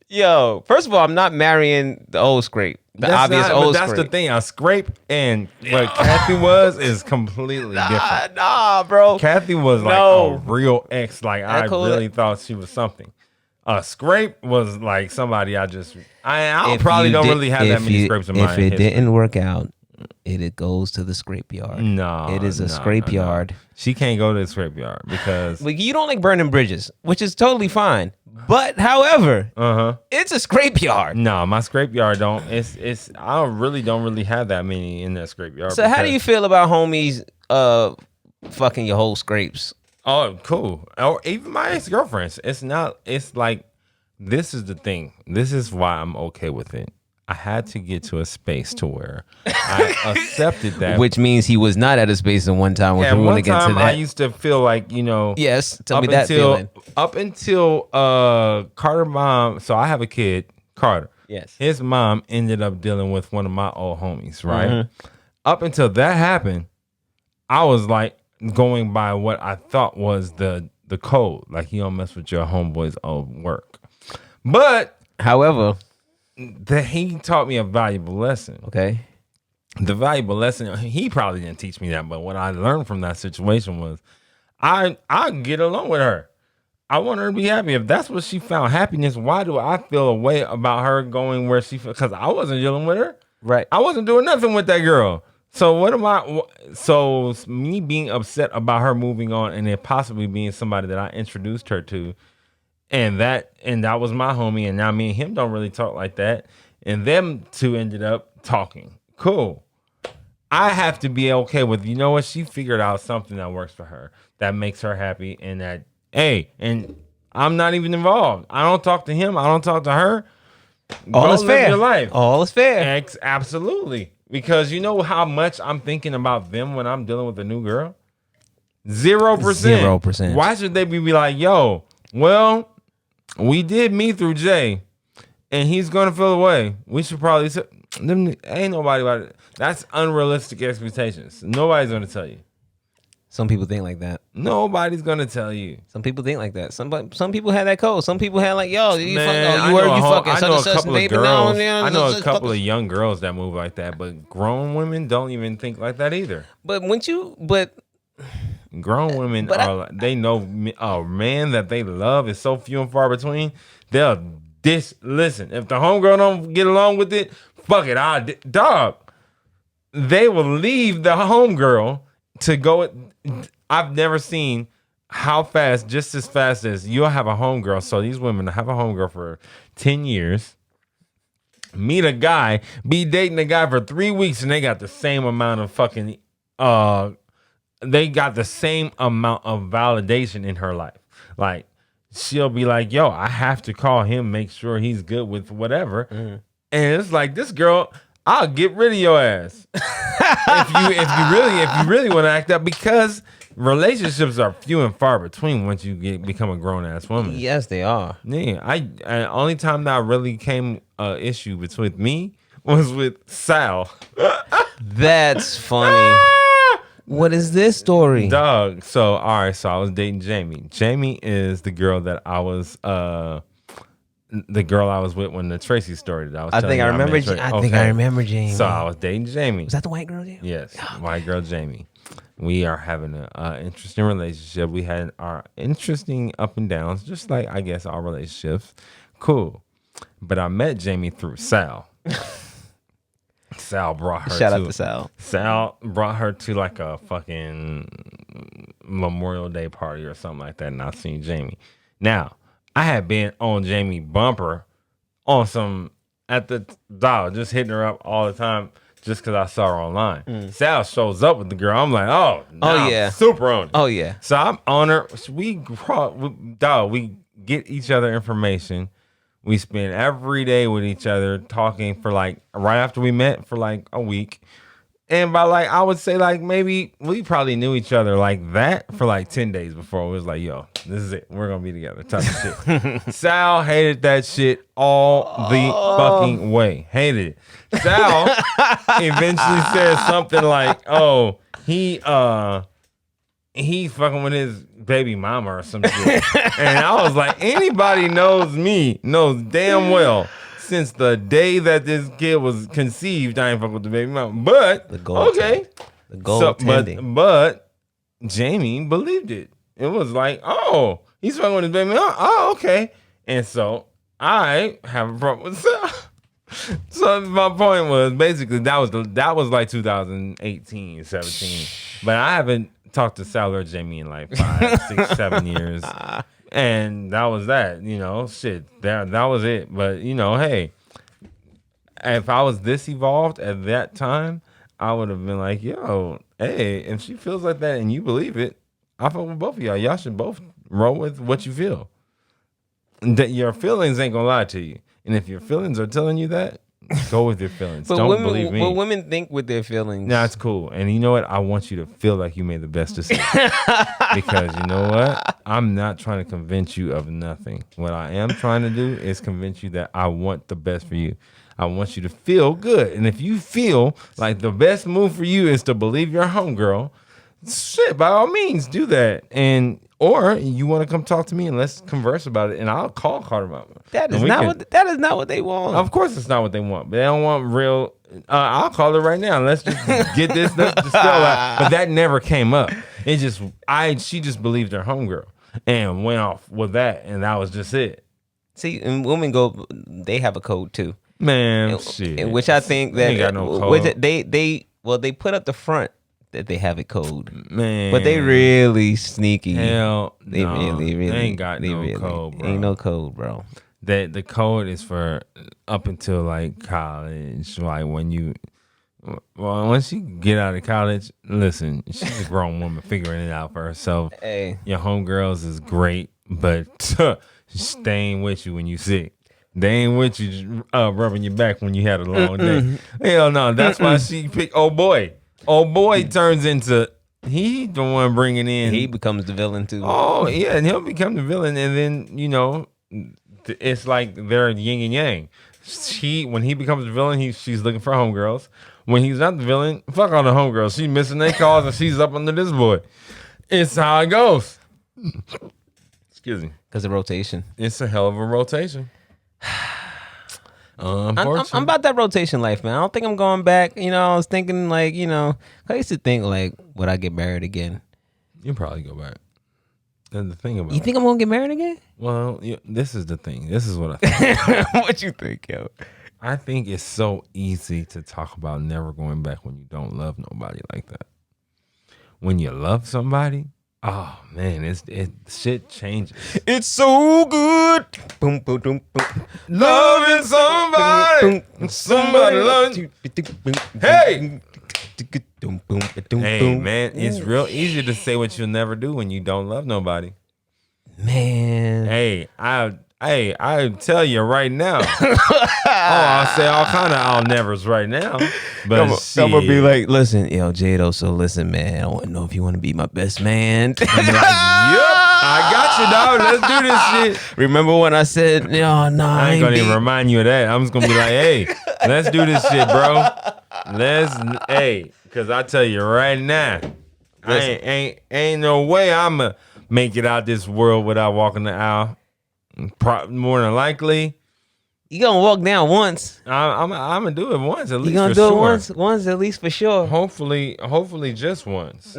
Yo, first of all, I'm not marrying the old scrape. That's the thing. A scrape and what Kathy was is completely different. Nah, bro. Kathy was like a real ex. Like I really thought she was something. A scrape was like somebody I probably don't really have that many scrapes in my history. If it didn't work out, it goes to the scrape yard. No, it is a scrape yard. She can't go to the scrape yard because you don't like burning bridges, which is totally fine. But however, it's a scrapeyard. No, my scrapeyard don't. It's I don't really have that many in that scrapeyard. So how do you feel about homies fucking your whole scrapes? Oh, cool. Or even my ex-girlfriends. It's not. It's like, this is the thing. This is why I'm okay with it. I had to get to a space to where I accepted that. Which means he was not at a space in one time. And one time I used to feel like, Yes, tell me that feeling. Up until Carter mom, so I have a kid, Carter. Yes. His mom ended up dealing with one of my old homies, right? Up until that happened, I was like going by what I thought was the code. Like, you don't mess with your homeboy's old work. But however, he taught me a valuable lesson. Okay. The valuable lesson, he probably didn't teach me that, but what I learned from that situation was I get along with her. I want her to be happy. If that's what she found happiness, why do I feel a way about her going where she, because I wasn't dealing with her. Right. I wasn't doing nothing with that girl. So me being upset about her moving on and it possibly being somebody that I introduced her to, and that was my homie, and now me and him don't really talk like that, and them two ended up talking. Cool. I have to be okay with, you know what, she figured out something that works for her, that makes her happy, and that, hey, and I'm not even involved. I don't talk to him. I don't talk to her. All is fair. Your life. All is fair. Absolutely. Because you know how much I'm thinking about them when I'm dealing with a new girl? 0%. 0%. Why should they be like, yo, well, we did me through Jay, and he's gonna feel away. We should probably ain't nobody about it. That's unrealistic expectations. Nobody's gonna tell you. Some people think like that. Nobody's gonna tell you. Some people think like that. Some people had that code. Some people had like, yo, you Man, fucking, you fucking I such know and a such couple of baby. girls. Now, I know a couple of young girls that move like that, but grown women don't even think like that either. But grown women they know a man that they love is so few and far between. They'll listen. If the homegirl don't get along with it, fuck it. Dog. They will leave the homegirl to go. I've never seen just as fast as you'll have a homegirl. So these women have a homegirl for 10 years, meet a guy, be dating a guy for 3 weeks, and they got the same amount of fucking, they got the same amount of validation in her life. Like, she'll be like, yo, I have to call him, make sure he's good with whatever. And it's like, this girl, I'll get rid of your ass. if you really want to act up, because relationships are few and far between once you become a grown ass woman. Yes, they are. Yeah, only time that really came issue with me was with Sal. That's funny. What is this story? Dog. So I was dating Jamie. Jamie is the girl that I was with when the Tracy story I think I remember Jamie. So I was dating Jamie. Was that the white girl? Jamie? Yes, white girl Jamie. We are having an interesting relationship. We had our interesting up and downs, just like I guess our relationships. Cool. But I met Jamie through Sal. Sal brought her. Shout out to Sal. Sal brought her to like a fucking Memorial Day party or something like that, and I seen Jamie. Now, I had been on Jamie bumper on some at the dog, just hitting her up all the time just because I saw her online. Sal shows up with the girl. I'm like, I'm super on it. Oh yeah. So I'm on her. We get each other information. We spend every day with each other talking for like right after we met for like a week. And by like, I would say like maybe we probably knew each other like that for like 10 days before. It was like, yo, this is it. We're going to be together. Type of shit. Sal hated that shit all the fucking way. Hated it. Sal eventually said something like, oh, he's fucking with his baby mama or some shit. And I was like, anybody knows damn well since the day that this kid was conceived, I ain't fucking with the baby mama. But but Jamie believed it. It was like, oh, he's fucking with his baby mama. Oh, okay. And so I have a problem with Sal. So my point was basically that was like 2018, 17. But I haven't talked to Sal or Jamie in like 5, 6, 7 years. And that was that, shit. That was it. But hey, if I was this evolved at that time, I would have been like, yo, hey, if she feels like that and you believe it, I fuck with both of y'all. Y'all should both roll with what you feel. That your feelings ain't gonna lie to you. And if your feelings are telling you that, go with your feelings. But Don't believe me. But women think with their feelings. That's cool. And you know what? I want you to feel like you made the best decision. Because you know what? I'm not trying to convince you of nothing. What I am trying to do is convince you that I want the best for you. I want you to feel good. And if you feel like the best move for you is to believe your homegirl, shit, by all means, do that. Or you want to come talk to me and let's converse about it, and I'll call Carter Mama. That is not what they want. Of course, it's not what they want. But they don't want real. I'll call her right now. Let's just get this still out. But that never came up. She just believed her homegirl and went off with that, and that was just it. See, and women they have a code too. Man, shit. Which I think that ain't got no code. They put up the front that they have a code, man, but they really sneaky. Hell, they really ain't got no code, bro. Ain't no code, bro. The code is for up until like college. Like once you get out of college, listen, she's a grown woman figuring it out for herself. Hey, your homegirls is great, but staying with you when you sick. They ain't with you rubbing your back when you had a long day. Hell no, that's why she picked old boy. Old boy turns into he the one bringing in. He becomes the villain too. Oh yeah, and he'll become the villain, and then it's like they're yin and yang. When he becomes the villain, she's looking for homegirls. When he's not the villain, fuck all the homegirls. She's missing their calls and she's up under this boy. It's how it goes. Excuse me. Because of rotation. It's a hell of a rotation. I'm about that rotation life, man. I don't think I'm going back. I was thinking I used to think like, would I get married again? You probably go back. That's the thing about You think I'm gonna get married again? Well, this is the thing. This is what I think. What you think, yo? I think it's so easy to talk about never going back when you don't love nobody like that. When you love somebody, oh man, shit changes. It's so good. Boom, boom, boom, boom. Loving somebody loves you. Hey! Hey, man, it's real easy to say what you'll never do when you don't love nobody. Man. Hey, I tell you right now. I'll say all kind of I'll nevers right now. But I'm gonna be like, listen, yo, J-Doe, so listen, man, I want to know if you want to be my best man. I'm like, yep, I got you, dog. Let's do this shit. Remember when I said, no, I ain't gonna even remind you of that. I'm just gonna be like, hey, let's do this shit, bro. Because I tell you right now, ain't no way I'ma make it out this world without walking the aisle. More than likely, you gonna walk down once. I'm gonna do it once at least. You gonna do it once at least for sure. Hopefully just once.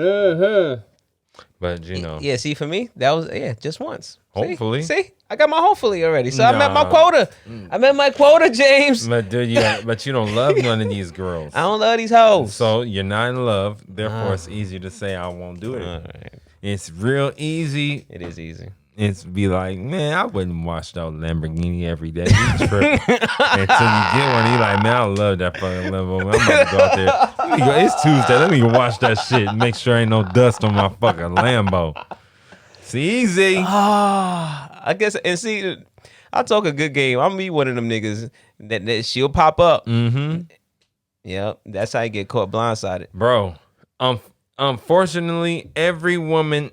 But yeah. See, for me, that was just once. Hopefully, see, I got my hopefully already. So I met my quota. I met my quota, James. But dude, but you don't love none of these girls. I don't love these hoes. So you're not in love. Therefore, it's easier to say I won't do it. Right. It's real easy. It is easy. It's be like, man, I wouldn't wash that Lamborghini every day. You tripping. Until you get one, you like, man, I love that fucking Lambo. I'm about to go out there. It's Tuesday. Let me go wash that shit and make sure ain't no dust on my fucking Lambo. It's easy. I guess, and see, I'll talk a good game. I'm be one of them niggas that she'll pop up. Mm-hmm. Yep, that's how I get caught blindsided. Bro, unfortunately, every woman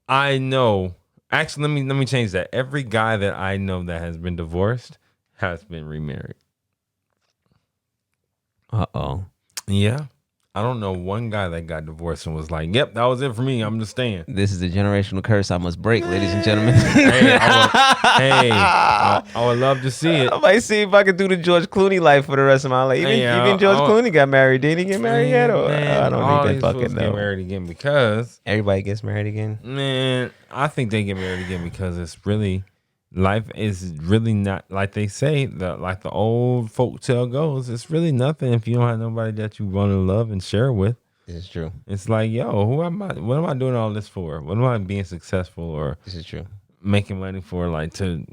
I know. Actually, let me change that. Every guy that I know that has been divorced has been remarried. Uh-oh. Yeah. I don't know one guy that got divorced and was like, yep, that was it for me. I'm just staying. This is the generational curse I must break, ladies and gentlemen. I would love to see it. I might see if I can do the George Clooney life for the rest of my life. Even George Clooney got married. Didn't he get married yet? Or, I don't think they fucking know. Get married again because everybody gets married again. Man, I think they get married again because it's really life is really not like they say, like the old folk tale goes. It's really nothing if you don't have nobody that you want to love and share with. This is true. It's like, yo, who am I? What am I doing all this for? What am I being successful or? This is true. making money for like to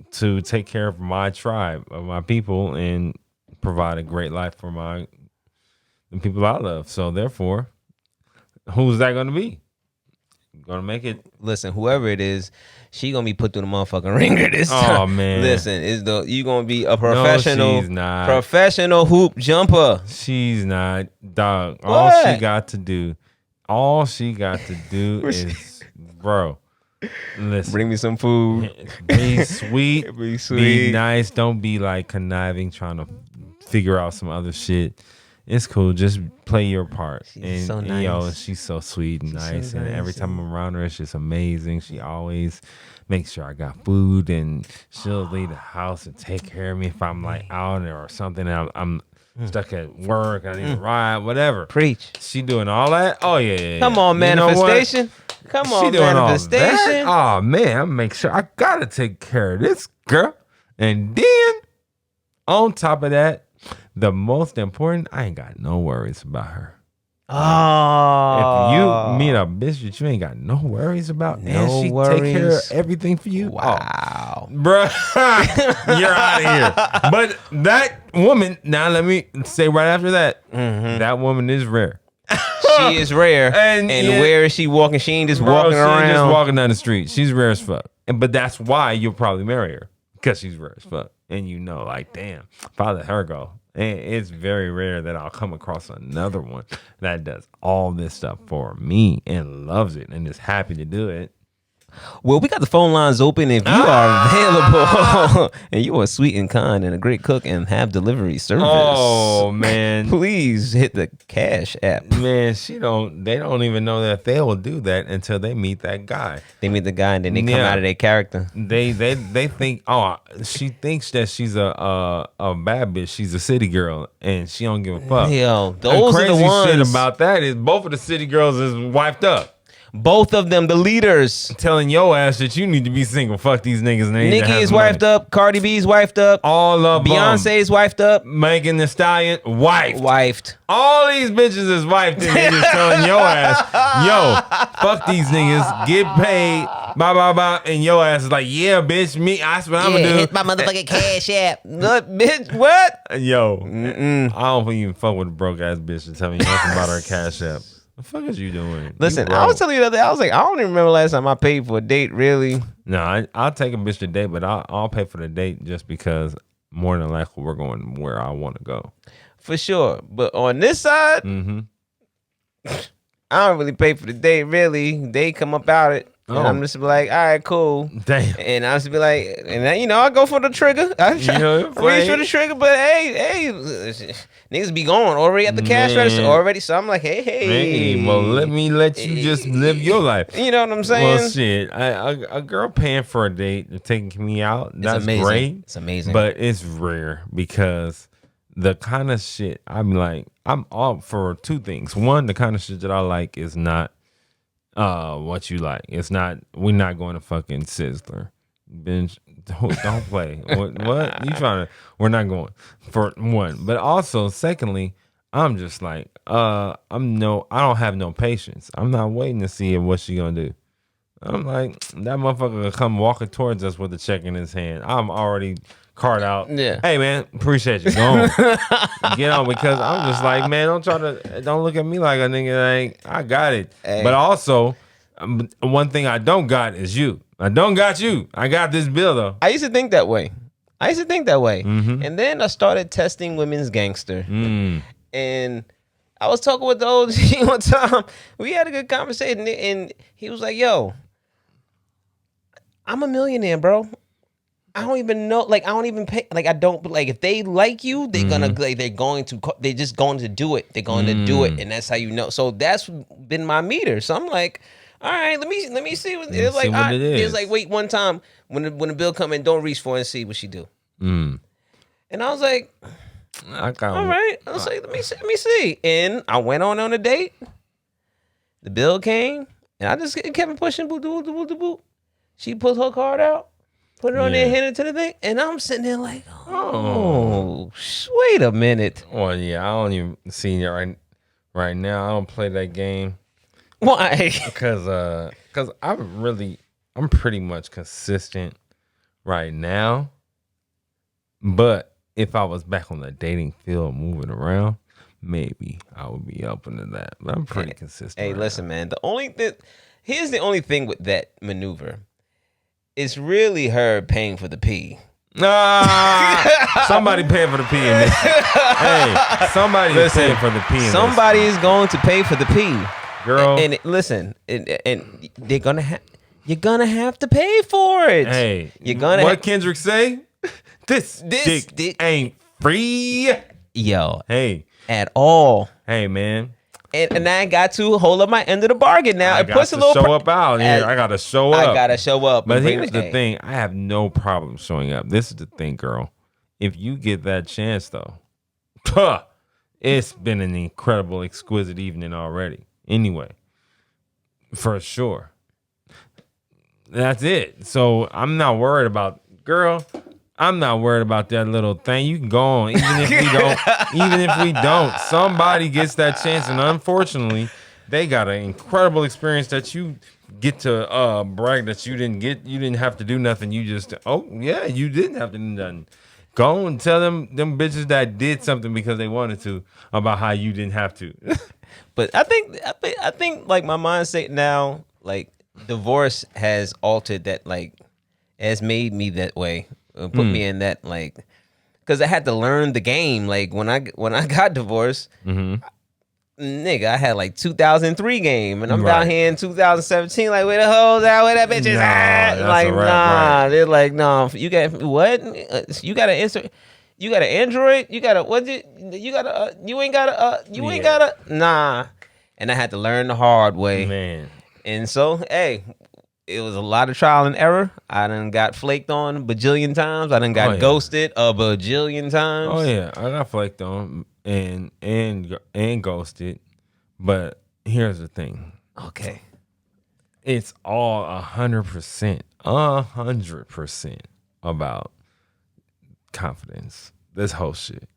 take care of my tribe, of my people, and provide a great life for the people I love. So therefore, who's that going to be? Gonna make it. Listen, whoever it is, she gonna be put through the motherfucking ringer this time. Oh man, listen, you gonna be a professional, no, she's not. Professional hoop jumper. She's not, dog. What? All she got to do is, bro. Listen, bring me some food. Be sweet, be sweet, be nice. Don't be like conniving, trying to figure out some other shit. It's cool. Just play your part. She's so nice. Yo, she's so sweet and nice. So nice. And every time I'm around her, it's just amazing. She always makes sure I got food, and she'll leave the house and take care of me if I'm like out or something. And I'm stuck at work. I need to ride, whatever. Preach. She doing all that? Oh, yeah. Come on, manifestation. Come on, manifestation. Oh, man. I make sure I got to take care of this girl. And then, on top of that, the most important, I ain't got no worries about her. Oh. If you meet a bitch that you ain't got no worries about, and she take care of everything for you. Wow. Oh, bruh, you're out of here. But that woman, now let me say right after that, that woman is rare. She is rare. And where is she walking? She ain't just walking around. She ain't just walking down the street. She's rare as fuck. But that's why you'll probably marry her. Because she's rare as fuck. And you know, like, damn, if I let her go. And it's very rare that I'll come across another one that does all this stuff for me and loves it and is happy to do it. Well, we got the phone lines open. If you are available and you are sweet and kind and a great cook and have delivery service. Oh, man. Please hit the Cash app. Man, they don't even know that they will do that until they meet that guy. They meet the guy and then they come out of their character. They think, she thinks that she's a bad bitch. She's a city girl and she don't give a fuck. Yo, those the crazy are the ones. Shit about that is both of the city girls is wiped up. Both of them, the leaders. Telling your ass that you need to be single. Fuck these niggas. Nicki is wifed up. Cardi B's wifed up. All of them. Beyonce's wifed up. Megan Thee Stallion, wifed. All these bitches is wifed and they just telling your ass, yo, fuck these niggas. Get paid. Bye. And your ass is like, yeah, bitch, me. That's what I'm gonna do. Hit my motherfucking Cash app. What, bitch? What? Yo, I don't even fuck with a broke ass bitch to tell me nothing about her Cash app. The fuck is you doing? Listen, I was telling you the other day, I was like, I don't even remember last time I paid for a date, really. No, I'll take a bitch to date, but I'll pay for the date just because more than likely we're going where I want to go. For sure. But on this side, I don't really pay for the date, really. They come up out it. And I'm just like, all right, cool. Damn. And I just be like, and then, I go for the trigger. I reach for the trigger, but hey, niggas be going already at the cash register already. So I'm like, hey. Well, let you just live your life. You know what I'm saying? Well, shit, a girl paying for a date, taking me out, that's great. It's amazing. But it's rare because the kind of shit I'm all for two things. One, the kind of shit that I like is not what you like. It's not. We're not going to fucking Sizzler. Bench, don't play. What you trying to? We're not going for one. But also, secondly, I'm just like, I don't have no patience. I'm not waiting to see what she gonna do. I'm like, that motherfucker will come walking towards us with a check in his hand. I'm already card out. Yeah. Hey man, appreciate you. Go on. Get on, because I'm just like, man, don't look at me like a nigga. Like, I got it. Hey. But also, one thing I don't got is you. I don't got you. I got this bill though. I used to think that way. And then I started testing women's gangster. And I was talking with the old G one time. We had a good conversation, and he was like, yo, I'm a millionaire, bro. I don't even know, I don't even pay, I don't, if they like you, they're gonna, they're just going to do it. They're going to do it, and that's how you know. So that's been my meter. So I'm like, all right, let me see what it is. It was like, wait, one time when the bill come in, don't reach for it and see what she do. And I was like, all right. I was like, let me see. And I went on a date. The bill came, and I just kept pushing, boop, boop, boop, boop, boop. She put her card out. Put it on there, hand it to the thing, and I'm sitting there like, wait a minute. Well, yeah, I don't even see it right now. I don't play that game. Why? Because I I'm pretty much consistent right now. But if I was back on the dating field moving around, maybe I would be open to that. But I'm pretty consistent. Hey, right listen, now. man. Here's the only thing with that maneuver. It's really her paying for the pee. Somebody paying for the pee in this. Hey, somebody is paying for the pee in this. Somebody is going to pay for the pee. Girl. And listen, and they're gonna have. You're gonna have to pay for it. Hey, you're gonna. What Kendrick say? This dick ain't free. Yo. Hey. At all. Hey, man. And I got to hold up my end of the bargain now. It puts a little show up out here. I gotta show up. I gotta show up. But here's the thing: I have no problem showing up. This is the thing, girl. If you get that chance, though, it's been an incredible, exquisite evening already. Anyway, for sure. That's it. So I'm not worried about, girl. I'm not worried about that little thing. You can go on, even if we don't. Somebody gets that chance, and unfortunately, they got an incredible experience that you get to brag that you didn't get. You didn't have to do nothing. You just, you didn't have to do nothing. Go and tell them bitches that did something because they wanted to about how you didn't have to. But I think like my mindset now, like divorce has altered that, like has made me that way. Put me in that, like, because I had to learn the game. Like when I got divorced, nigga, I had like 2003 game, and I'm down here in 2017. Like, where the hoes at? Where that bitch is at? Like, nah, they're like, no, you got what? You got an insert. You got an Android? You got a what? You got a? You ain't got a? You ain't got a? Nah. And I had to learn the hard way, man. And so, hey. It was a lot of trial and error. I done got flaked on a bajillion times. I done got ghosted a bajillion times. Oh yeah, I got flaked on and ghosted. But here's the thing. Okay. It's all 100% about confidence. This whole shit.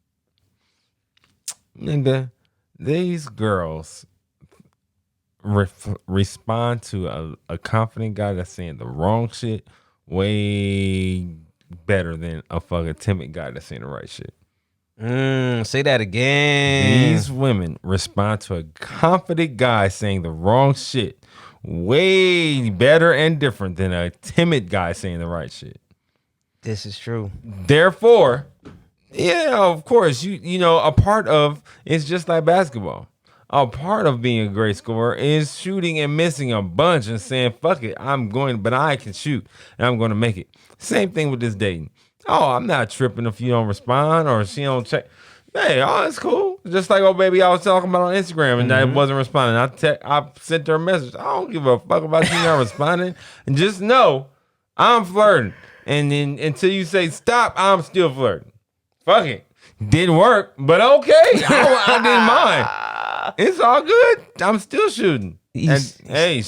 Nigga, these girls respond to a confident guy that's saying the wrong shit way better than a fucking timid guy that's saying the right shit. Say that again. These women respond to a confident guy saying the wrong shit way better and different than a timid guy saying the right shit. This is true. Therefore, yeah, of course, you know, a part of it's just like basketball. A part of being a great scorer is shooting and missing a bunch and saying, fuck it, but I can shoot and I'm going to make it. Same thing with this dating. Oh, I'm not tripping if you don't respond or she don't check. Hey, it's cool. Just like baby I was talking about on Instagram and I wasn't responding. I sent her a message. I don't give a fuck about you not responding. And just know I'm flirting. And then until you say stop, I'm still flirting. Fuck it. Didn't work, but okay. I didn't mind. It's all good. I'm still shooting. Hey,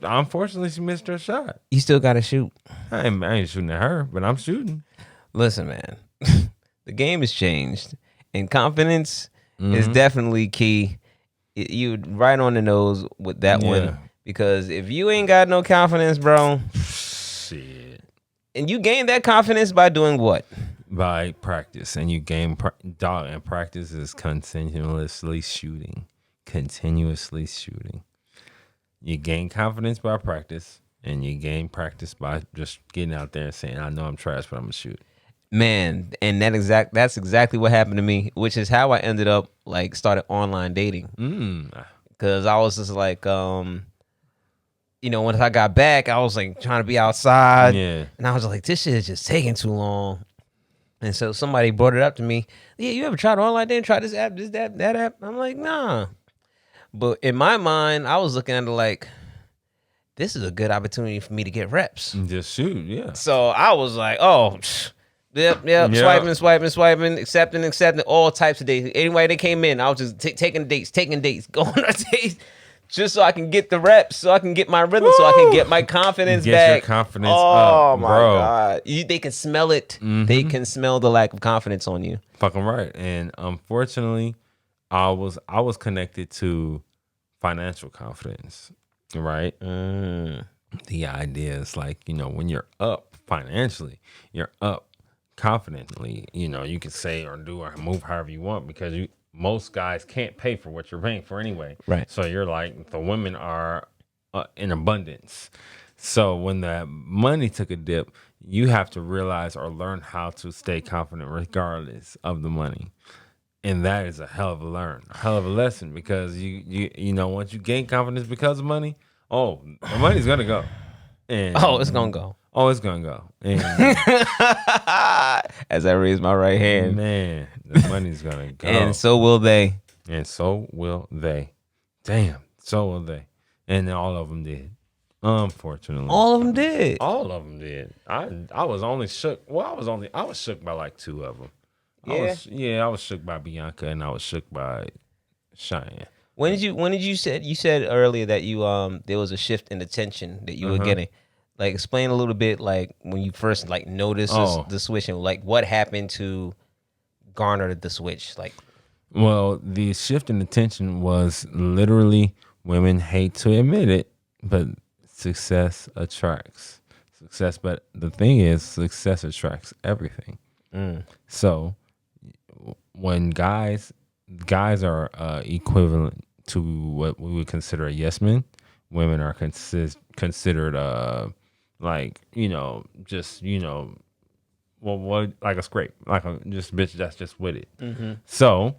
unfortunately, she missed her shot. You still got to shoot. I ain't shooting at her, but I'm shooting. Listen, man, the game has changed, and confidence is definitely key. You right on the nose with that one, because if you ain't got no confidence, bro, shit. And you gain that confidence by doing what? By practice, and you gain and practice is continuously shooting. You gain confidence by practice, and you gain practice by just getting out there and saying, I know I'm trash, but I'm gonna shoot. Man, and that's exactly what happened to me, which is how I ended up like started online dating. Because I was just like, once I got back, I was like trying to be outside, and I was like, this shit is just taking too long. And so somebody brought it up to me. Yeah, you ever tried online dating? Try this app, that app? I'm like, nah. But in my mind, I was looking at it like, this is a good opportunity for me to get reps. Just shoot, yeah. So I was like, yep, swiping, accepting, all types of dates. Anyway, they came in, I was just taking dates, going on dates, just so I can get the reps, so I can get my rhythm, so I can get my confidence back. Get your confidence up, oh my bro. God. They can smell it. They can smell the lack of confidence on you. Fucking right. And unfortunately, I was connected to financial confidence, right? the idea is like, when you're up financially, you're up confidently, you can say or do or move however you want because most guys can't pay for what you're paying for anyway. Right. So you're like, the women are in abundance. So when the money took a dip, you have to realize or learn how to stay confident regardless of the money. And that is a hell of a hell of a lesson because once you gain confidence because of money, the money's gonna go. And It's gonna go. It's gonna go. And as I raise my right hand, man, the money's gonna go. And so will they. And so will they. Damn, so will they. And all of them did. Unfortunately, all of them did. All of them did. I was only shook. Well, I was shook by like two of them. I was shook by Bianca and I was shook by Cheyenne. When did you said earlier that you there was a shift in attention that you were getting? Like, explain a little bit, like when you first like noticed the switch and like what happened to garner the switch, like. Well, the shift in attention was literally, women hate to admit it, but success attracts success. But the thing is, success attracts everything. So when guys are equivalent to what we would consider a yes man, women are considered like, what, like a scrape, like a just bitch that's just with it. So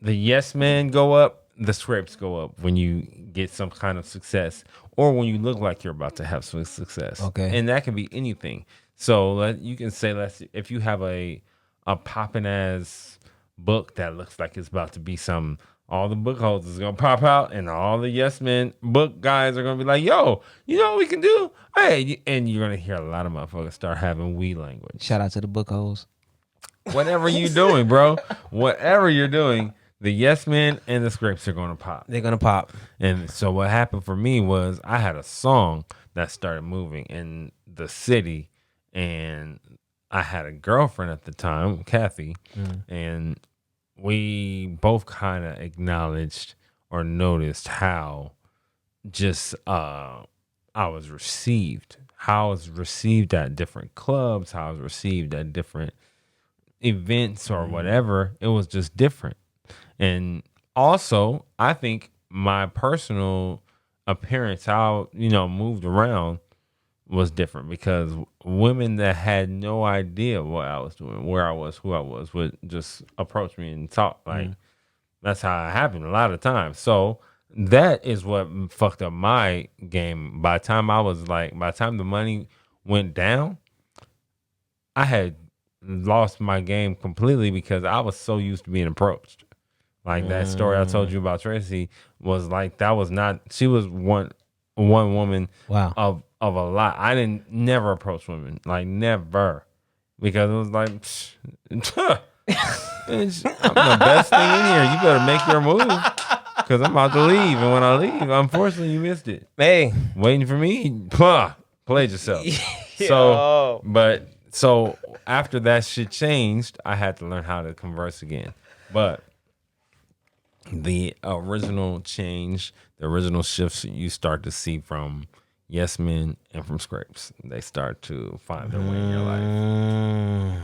the yes men go up, the scrapes go up when you get some kind of success or when you look like you're about to have some success. Okay. And that can be anything. So you can say, if you have a popping ass book that looks like it's about to be some, all the book holders is gonna pop out and all the yes men book guys are gonna be like, yo, you know what we can do? Hey, and you're gonna hear a lot of motherfuckers start having we language. Shout out to the book holes. Whatever you doing, bro, whatever you're doing, the yes men and the scrapes are gonna pop. They're gonna pop. And so what happened for me was I had a song that started moving in the city, and I had a girlfriend at the time, Kathy, and we both kind of acknowledged or noticed how just I was received, how I was received at different clubs, how I was received at different events or whatever. It was just different. And also, I think my personal appearance, how, moved around was different because women that had no idea what I was doing, where I was, who I was, would just approach me and talk. Like, that's how it happened a lot of times. So that is what fucked up my game. By the time the money went down, I had lost my game completely because I was so used to being approached. Like that story I told you about Tracy was like, that was not, she was one woman of a lot. I never approach women, like never, because it was like, I'm the best thing in here. You better make your move because I'm about to leave. And when I leave, unfortunately, you missed it. Hey, waiting for me, played yourself. So after that shit changed, I had to learn how to converse again. But the original change, the original shifts you start to see from yes men and from scrapes, they start to find their way in your life.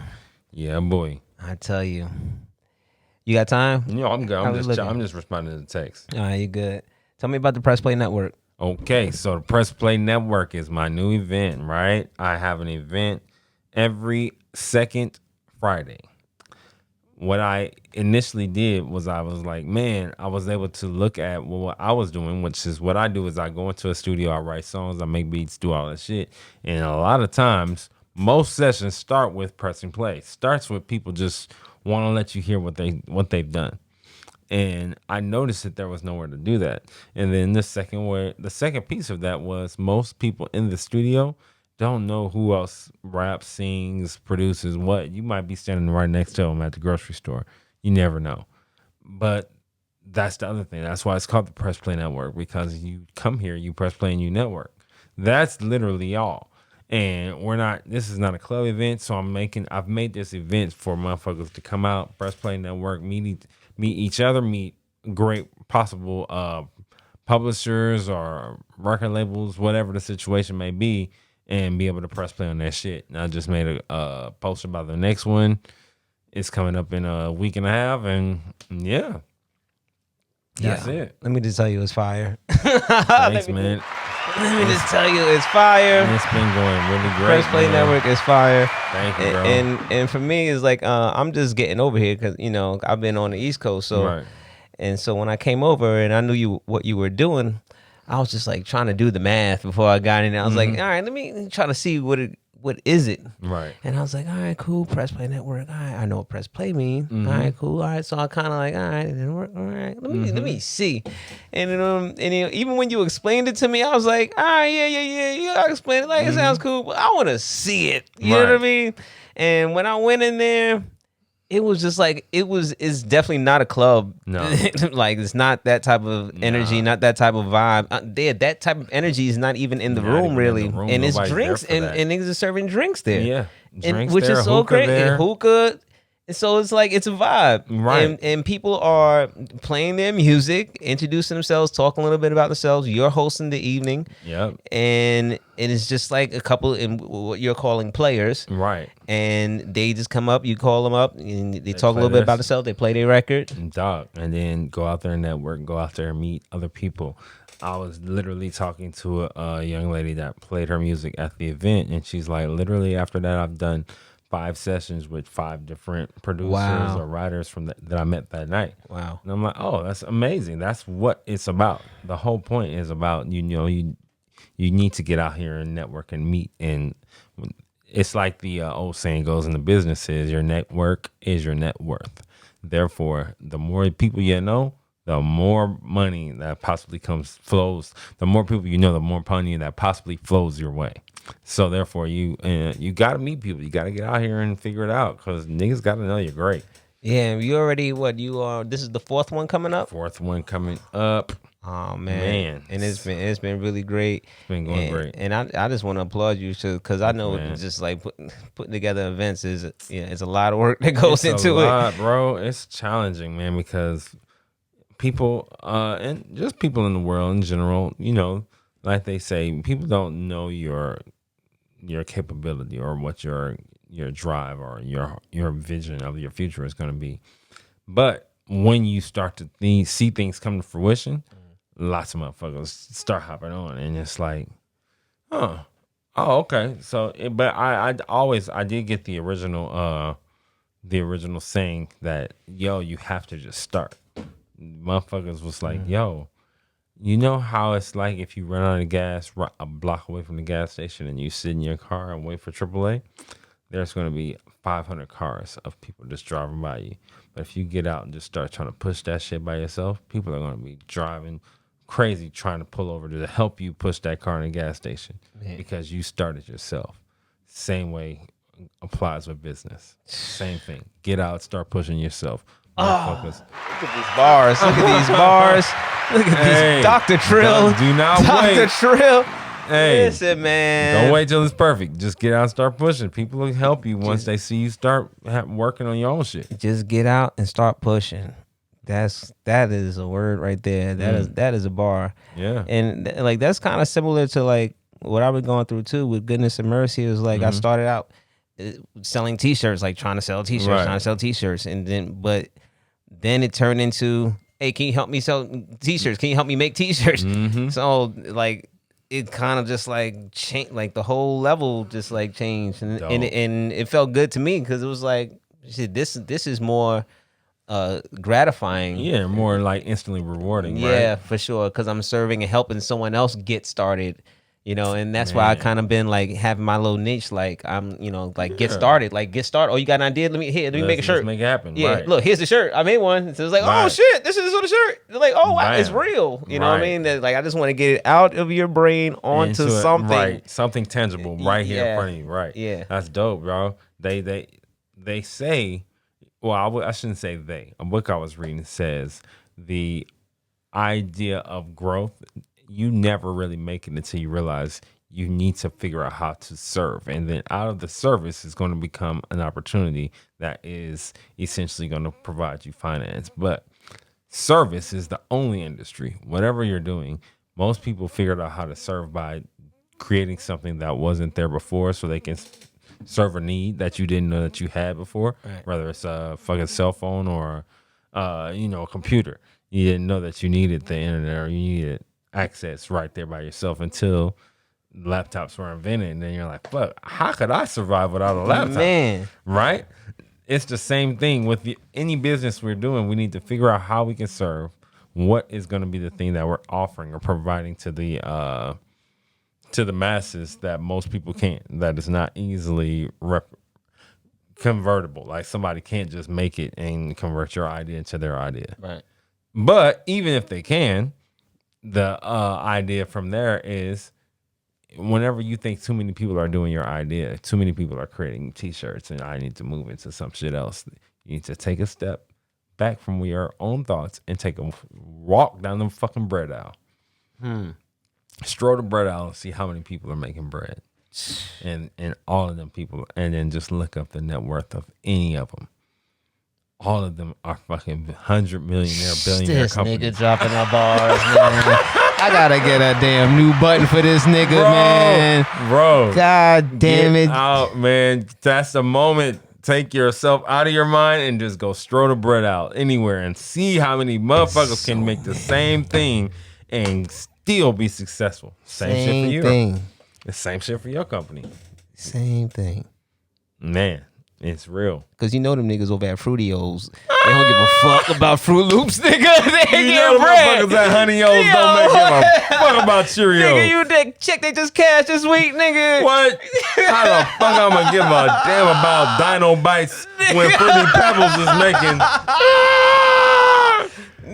Yeah, boy. I tell you. You got time? I'm good. I'm just responding to the text. All right, you good. Tell me about the Press Play Network. Okay, so the Press Play Network is my new event, right? I have an event every second Friday. What I initially did was I was like, man, I was able to look at what I was doing, which is what I do is I go into a studio, I write songs, I make beats, do all that shit. And a lot of times, most sessions start with pressing play. Starts with people just want to let you hear what they've done. And I noticed that there was nowhere to do that. And then the second piece of that was most people in the studio don't know who else raps, sings, produces what. You might be standing right next to them at the grocery store. You never know. But that's the other thing. That's why it's called the Press Play Network, because you come here, you press play, and you network. That's literally all. And this is not a club event, so I've made this event for motherfuckers to come out, Press Play Network, meet each other, meet great possible publishers or record labels, whatever the situation may be, and be able to press play on that shit. And I just made a post about the next one. It's coming up in a week and a half, and yeah. That's it. Let me just tell you, it's fire. Thanks, man. Let me just tell you, it's fire. And it's been going really great. Press Play Network is fire. Thank you, bro. And for me, it's like I'm just getting over here because I've been on the East Coast, so Right. and so when I came over and I knew what you were doing, I was just like trying to do the math before I got in there. I was like, all right, let me try to see what is it. Right. And I was like, all right, cool, Press Play Network. All right, I know what Press Play means. All right, cool. All right, so I kind of like, all right, it didn't work. All right, let me see. And even when you explained it to me, I was like, all right, yeah, you gotta explain it. Like it sounds cool, but I want to see it. You know what I mean? And when I went in there, it was just like it's definitely not a club. No. Like it's not that type of energy, not that type of vibe. That type of energy is not even in the room, really. And it's drinks and niggas are serving drinks there. Yeah. Drinks which there, is so crazy. Hookah. And so it's like it's a vibe. Right. And people are playing their music, introducing themselves, talking a little bit about themselves. You're hosting the evening. Yep. And it's just like a couple in what you're calling players. Right. And they just come up, you call them up, and they talk a play little bit this. about themselves. They play their record. Dog. And then go out there and network, go out there and meet other people. I was literally talking to a young lady that played her music at the event, and she's like, literally after that, I've done 5 sessions with 5 different producers or writers that I met that night. Wow. And I'm like, oh, that's amazing. That's what it's about. The whole point is about, you need to get out here and network and meet. And it's like the old saying goes in the business is your network is your net worth. Therefore, the more people you know, the more money that possibly flows. The more people you know, the more money that possibly flows your way. So therefore, you got to meet people. You got to get out here and figure it out because niggas got to know you're great. Yeah, you already this is the 4th one coming up? 4th one coming up. Oh man. And it's been really great. It's been going great. And I just want to applaud you because I know it's just like putting together events it's a lot of work that goes into it. Bro. It's challenging, man, because people and just people in the world in general, like they say, people don't know your capability or what your drive or your vision of your future is going to be. But when you start to see things come to fruition, lots of motherfuckers start hopping on, and it's like, oh, okay. So, but I did get the original saying that, yo, you have to just start. Motherfuckers was like, yo, you know how it's like if you run out of gas a block away from the gas station and you sit in your car and wait for AAA? There's going to be 500 cars of people just driving by you. But if you get out and just start trying to push that shit by yourself, people are going to be driving crazy trying to pull over to help you push that car in the gas station because you started yourself. Same way applies with business. Same thing. Get out, start pushing yourself. Motherfuckers. Look at these bars. Look at these bars. Look at these Dr. Trill. Do not wait. Dr. Trill. Hey, listen, man. Don't wait till it's perfect. Just get out and start pushing. People will help you once they see you start working on your own shit. Just get out and start pushing. That is a word right there. That is a bar. Yeah. And like that's kind of similar to like what I've been going through too with Goodness and Mercy. It was like I started out selling T-shirts, like trying to sell T-shirts, and then it turned into, hey, can you help me sell T-shirts? Can you help me make T-shirts? So like it kind of just like changed, like the whole level just like changed, and it felt good to me because it was like, shit, this is more gratifying. Yeah, more like instantly rewarding. Yeah, right? for sure. Because I'm serving and helping someone else get started. And that's why I kind of been like having my little niche. Like I'm, like get started. Oh, you got an idea? Let me make a shirt. Let's make it happen. Yeah, right. Look, here's the shirt. I made one. So it's like, oh shit, this is on the shirt. They're like, oh wow, it's real. You know what I mean? That, like I just want to get it out of your brain onto something. Right, something tangible right here in front of you. Right. Yeah, that's dope, bro. They say, well, I shouldn't say they. A book I was reading says the idea of growth, you never really make it until you realize you need to figure out how to serve. And then out of the service is going to become an opportunity that is essentially going to provide you finance. But service is the only industry. Whatever you're doing, most people figured out how to serve by creating something that wasn't there before, so they can serve a need that you didn't know that you had before. Right. Whether it's a fucking cell phone or, a computer, you didn't know that you needed the internet or you needed access right there by yourself until laptops were invented, and then you're like, fuck, how could I survive without a laptop? Man. Right? It's the same thing with any business we're doing. We need to figure out how we can serve. What is going to be the thing that we're offering or providing to the masses that most people can't, that is not easily convertible. Like somebody can't just make it and convert your idea into their idea. Right. But even if they can, the idea from there is, whenever you think too many people are doing your idea, too many people are creating t-shirts, and I need to move into some shit else, you need to take a step back from your own thoughts and take a walk down the fucking bread aisle. Stroll the bread aisle and see how many people are making bread. And all of them people, and then just look up the net worth of any of them. All of them are fucking 100 millionaire, billionaire companies. This nigga dropping our bars, man. I gotta get a damn new button for this nigga, man. Bro. God damn it. Out, man. That's the moment. Take yourself out of your mind and just go stroll the bread out anywhere and see how many motherfuckers can make the same thing and still be successful. Same shit for you. Thing. The same shit for your company. Same thing. Man. It's real. Cause you know them niggas over at Fruity-O's, they don't give a fuck about Fruit Loops, nigga. They you get bread. Motherfuckers at Honey-O's don't make a fuck about Cheerios. Nigga, you that check they just cashed this week, nigga. What? How the fuck I'm gonna give a damn about Dino Bites when Fruity Pebbles is making?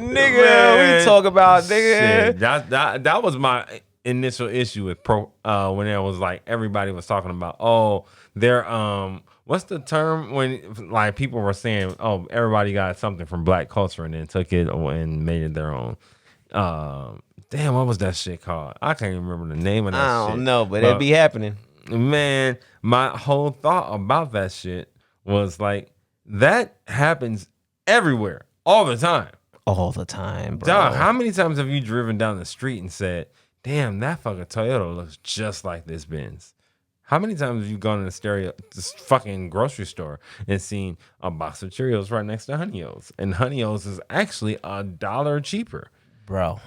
Nigga, Man, we talk about nigga. Shit. That was my initial issue with when it was like everybody was talking about, oh, they're what's the term when like people were saying, oh, everybody got something from black culture and then took it and made it their own. Damn, what was that shit called? I can't even remember the name of that shit. I don't know, but it be happening. Man, my whole thought about that shit was like, that happens everywhere, all the time. All the time, bro. Dog, how many times have you driven down the street and said, damn, that fucking Toyota looks just like this Benz? How many times have you gone to this fucking grocery store and seen a box of Cheerios right next to Honey-O's? And Honey-O's is actually $1 cheaper. Bro.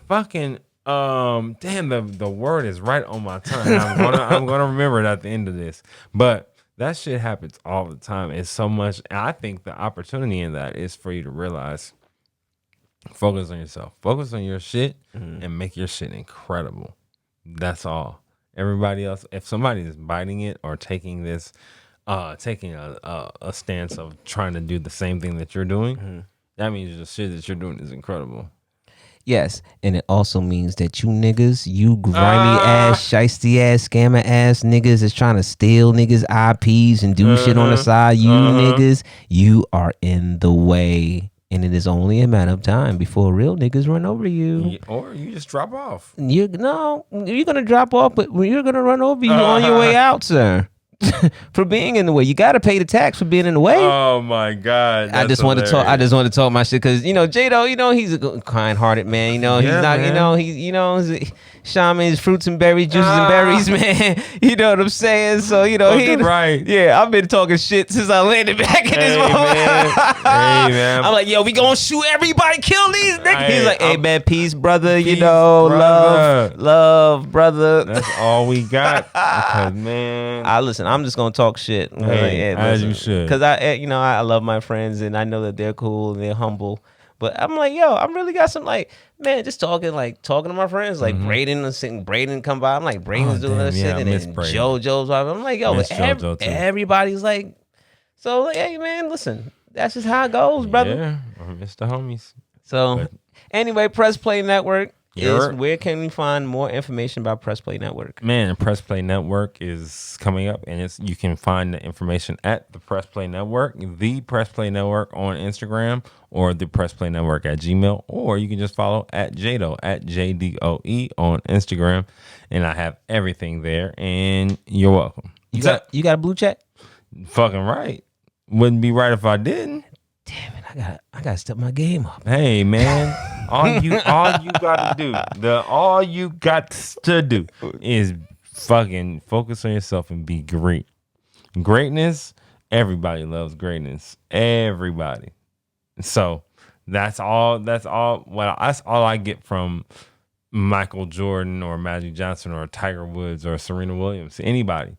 Fucking damn, the word is right on my tongue. I'm gonna remember it at the end of this. But that shit happens all the time. It's so much. I think the opportunity in that is for you to realize, focus on yourself. Focus on your shit and make your shit incredible. That's all. Everybody else, if somebody is biting it or taking this, taking a stance of trying to do the same thing that you're doing, that means the shit that you're doing is incredible. Yes, and it also means that you niggas, you grimy ass, shiesty ass, scammer ass niggas is trying to steal niggas IPs and do shit on the side. You niggas, you are in the way. And it is only a matter of time before real niggas run over you. Or you just drop off. You're going to drop off, but you're going to run over you on your way out, sir. For being in the way. You got to pay the tax for being in the way. Oh, my God. I just want to talk my shit because, J-Doe, he's a kind-hearted man. He's not, man. He's shaman's fruits and berries, juices and berries, man. You know what I'm saying? So, right. Yeah, I've been talking shit since I landed back in this moment. Hey, man. I'm like, yo, we gonna shoot everybody, kill these niggas. He's like, hey, man, peace, brother. Peace, love, brother. That's all we got. Because, man. I'm just gonna talk shit. As you should. Because I love my friends and I know that they're cool and they're humble. But I'm like, yo, I really got some just talking to my friends, like Braden come by. I'm like, Braden's doing that shit, and then JoJo's. I'm like, yo, everybody's like, so hey man, listen, that's just how it goes, brother. Yeah, I miss the homies. So anyway, Press Play Network. Where can we find more information about Press Play Network? Man, Press Play Network is coming up, and you can find the information at the Press Play Network, the Press Play Network on Instagram, or the Press Play Network at Gmail, or you can just follow at J-Doe, at JDOE on Instagram, and I have everything there, and you're welcome. You got a blue check? Fucking right. Wouldn't be right if I didn't. Damn it. I gotta step my game up. Hey man, all you got to do is fucking focus on yourself and be great. Greatness, everybody loves greatness. Everybody. So that's all I get from Michael Jordan or Magic Johnson or Tiger Woods or Serena Williams. Anybody.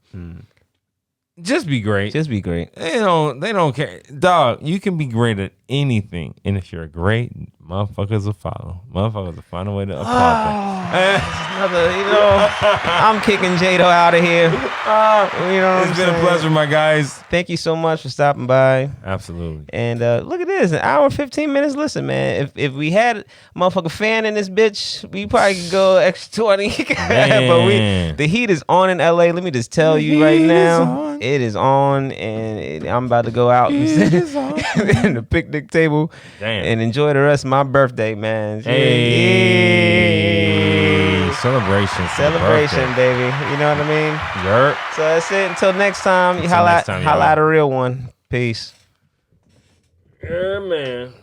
Just be great. Just be great. They don't care. Dog, you can be great at anything. And if you're great, motherfuckers will follow. Motherfuckers will find a way to applaud that. I'm kicking J-Doe out of here. It's been a pleasure, my guys. Thank you so much for stopping by. Absolutely. And look at this, an hour and 15 minutes. Listen, man, if we had a motherfucking fan in this bitch, we probably could go extra 20. But the heat is on in LA. Let me just tell you right now. It is on, and I'm about to go out and sit in the picnic table and enjoy the rest of my birthday, man. Hey. Celebration, baby. You know what I mean? Yep. So that's it. Until next time, you holla at a real one. Peace. Yeah, man.